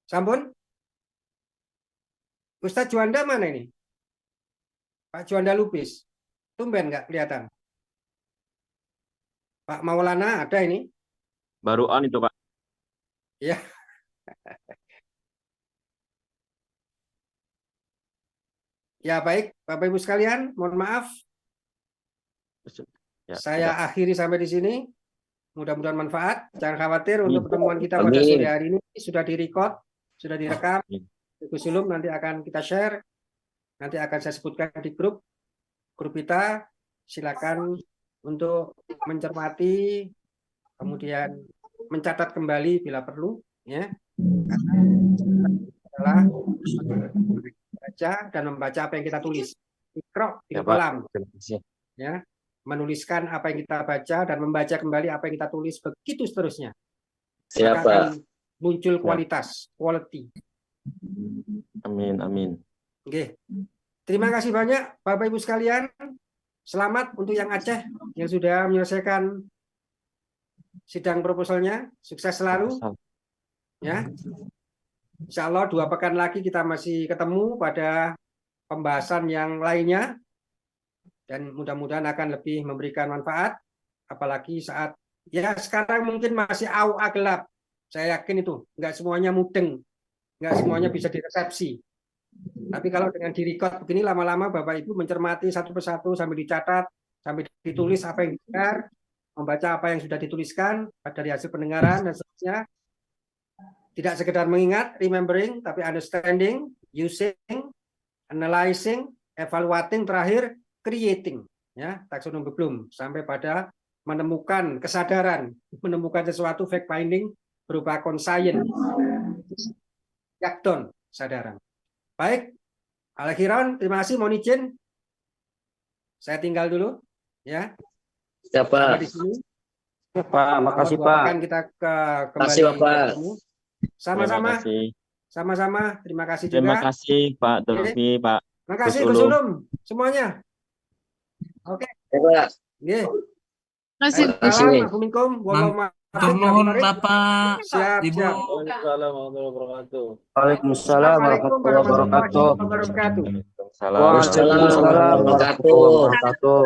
A: Sampun? Ustadz Juanda mana ini? Pak Juanda Lubis. Tumben nggak kelihatan. Pak Maulana ada ini?
C: Baru on itu Pak.
A: Ya. Ya baik, Bapak Ibu sekalian, mohon maaf.
C: Ya,
A: Saya
C: sudah.
A: akhiri sampai di sini. Mudah-mudahan manfaat. Jangan khawatir untuk pertemuan kita pada
B: Amin.
A: sore hari ini sudah direcord, sudah direkam. Gus Ulum nanti akan kita share. Nanti akan saya sebutkan di grup kita. Silakan untuk mencermati, kemudian mencatat kembali bila perlu, ya. Karena adalah membaca dan membaca apa yang kita tulis. Ikro di
C: Ya, Pak.
A: kolam,
C: Terima kasih.
A: ya. Menuliskan apa yang kita baca dan membaca kembali apa yang kita tulis, begitu seterusnya. Maka
B: Siap, Pak.
A: akan muncul kualitas, quality.
C: Amin, amin.
A: Oke. Terima kasih banyak Bapak Ibu sekalian. Selamat untuk yang Aceh yang sudah menyelesaikan sidang proposalnya. Sukses selalu, ya. Insya Allah 2 pekan lagi kita masih ketemu pada pembahasan yang lainnya. Dan mudah-mudahan akan lebih memberikan manfaat. Apalagi saat, ya sekarang mungkin masih au-a gelap. Saya yakin itu, nggak semuanya mudeng. Nggak semuanya bisa diresepsi. Tapi kalau dengan di-record begini, lama-lama Bapak Ibu mencermati satu persatu sambil dicatat, sambil ditulis apa yang didengar, membaca apa yang sudah dituliskan dari hasil pendengaran dan seterusnya. Tidak sekedar mengingat, remembering, tapi understanding, using, analyzing, evaluating, terakhir creating, ya, taksonomi Bloom, sampai pada menemukan kesadaran, menemukan sesuatu fact finding berupa conscience, yakdon, kesadaran. Baik, Al-Akhiran, terima kasih, mohon izin. Saya tinggal dulu, ya.
B: Siap, Pak.
A: Sampai di sini.
B: Pak, makasih,
A: Kalau
B: Pak.
A: akan kita kembali
B: Makasih, Bapak.
A: bertemu.
C: Terima
A: Sama-sama,
C: kasih.
A: sama-sama. Terima kasih
C: Terima
A: juga.
C: kasih Pak Dolfi, Pak
A: Terima kasih
C: Gus
A: Gus
C: Ulum.
A: Ulum semuanya. Oke.
B: Ya, Pak.
A: Nggih.
D: Kasih,
B: Terima kasih.
A: Assalamualaikum warahmatullahi
D: Matur nuwun
A: wabarakatuh.
D: Bapak,
A: Siap,
D: Ibu.
A: siap.
B: Waalaikumsalam warahmatullahi wabarakatuh.
A: wabarakatuh.
C: Salam.
B: Waalaikumsalam warahmatullahi wabarakatuh.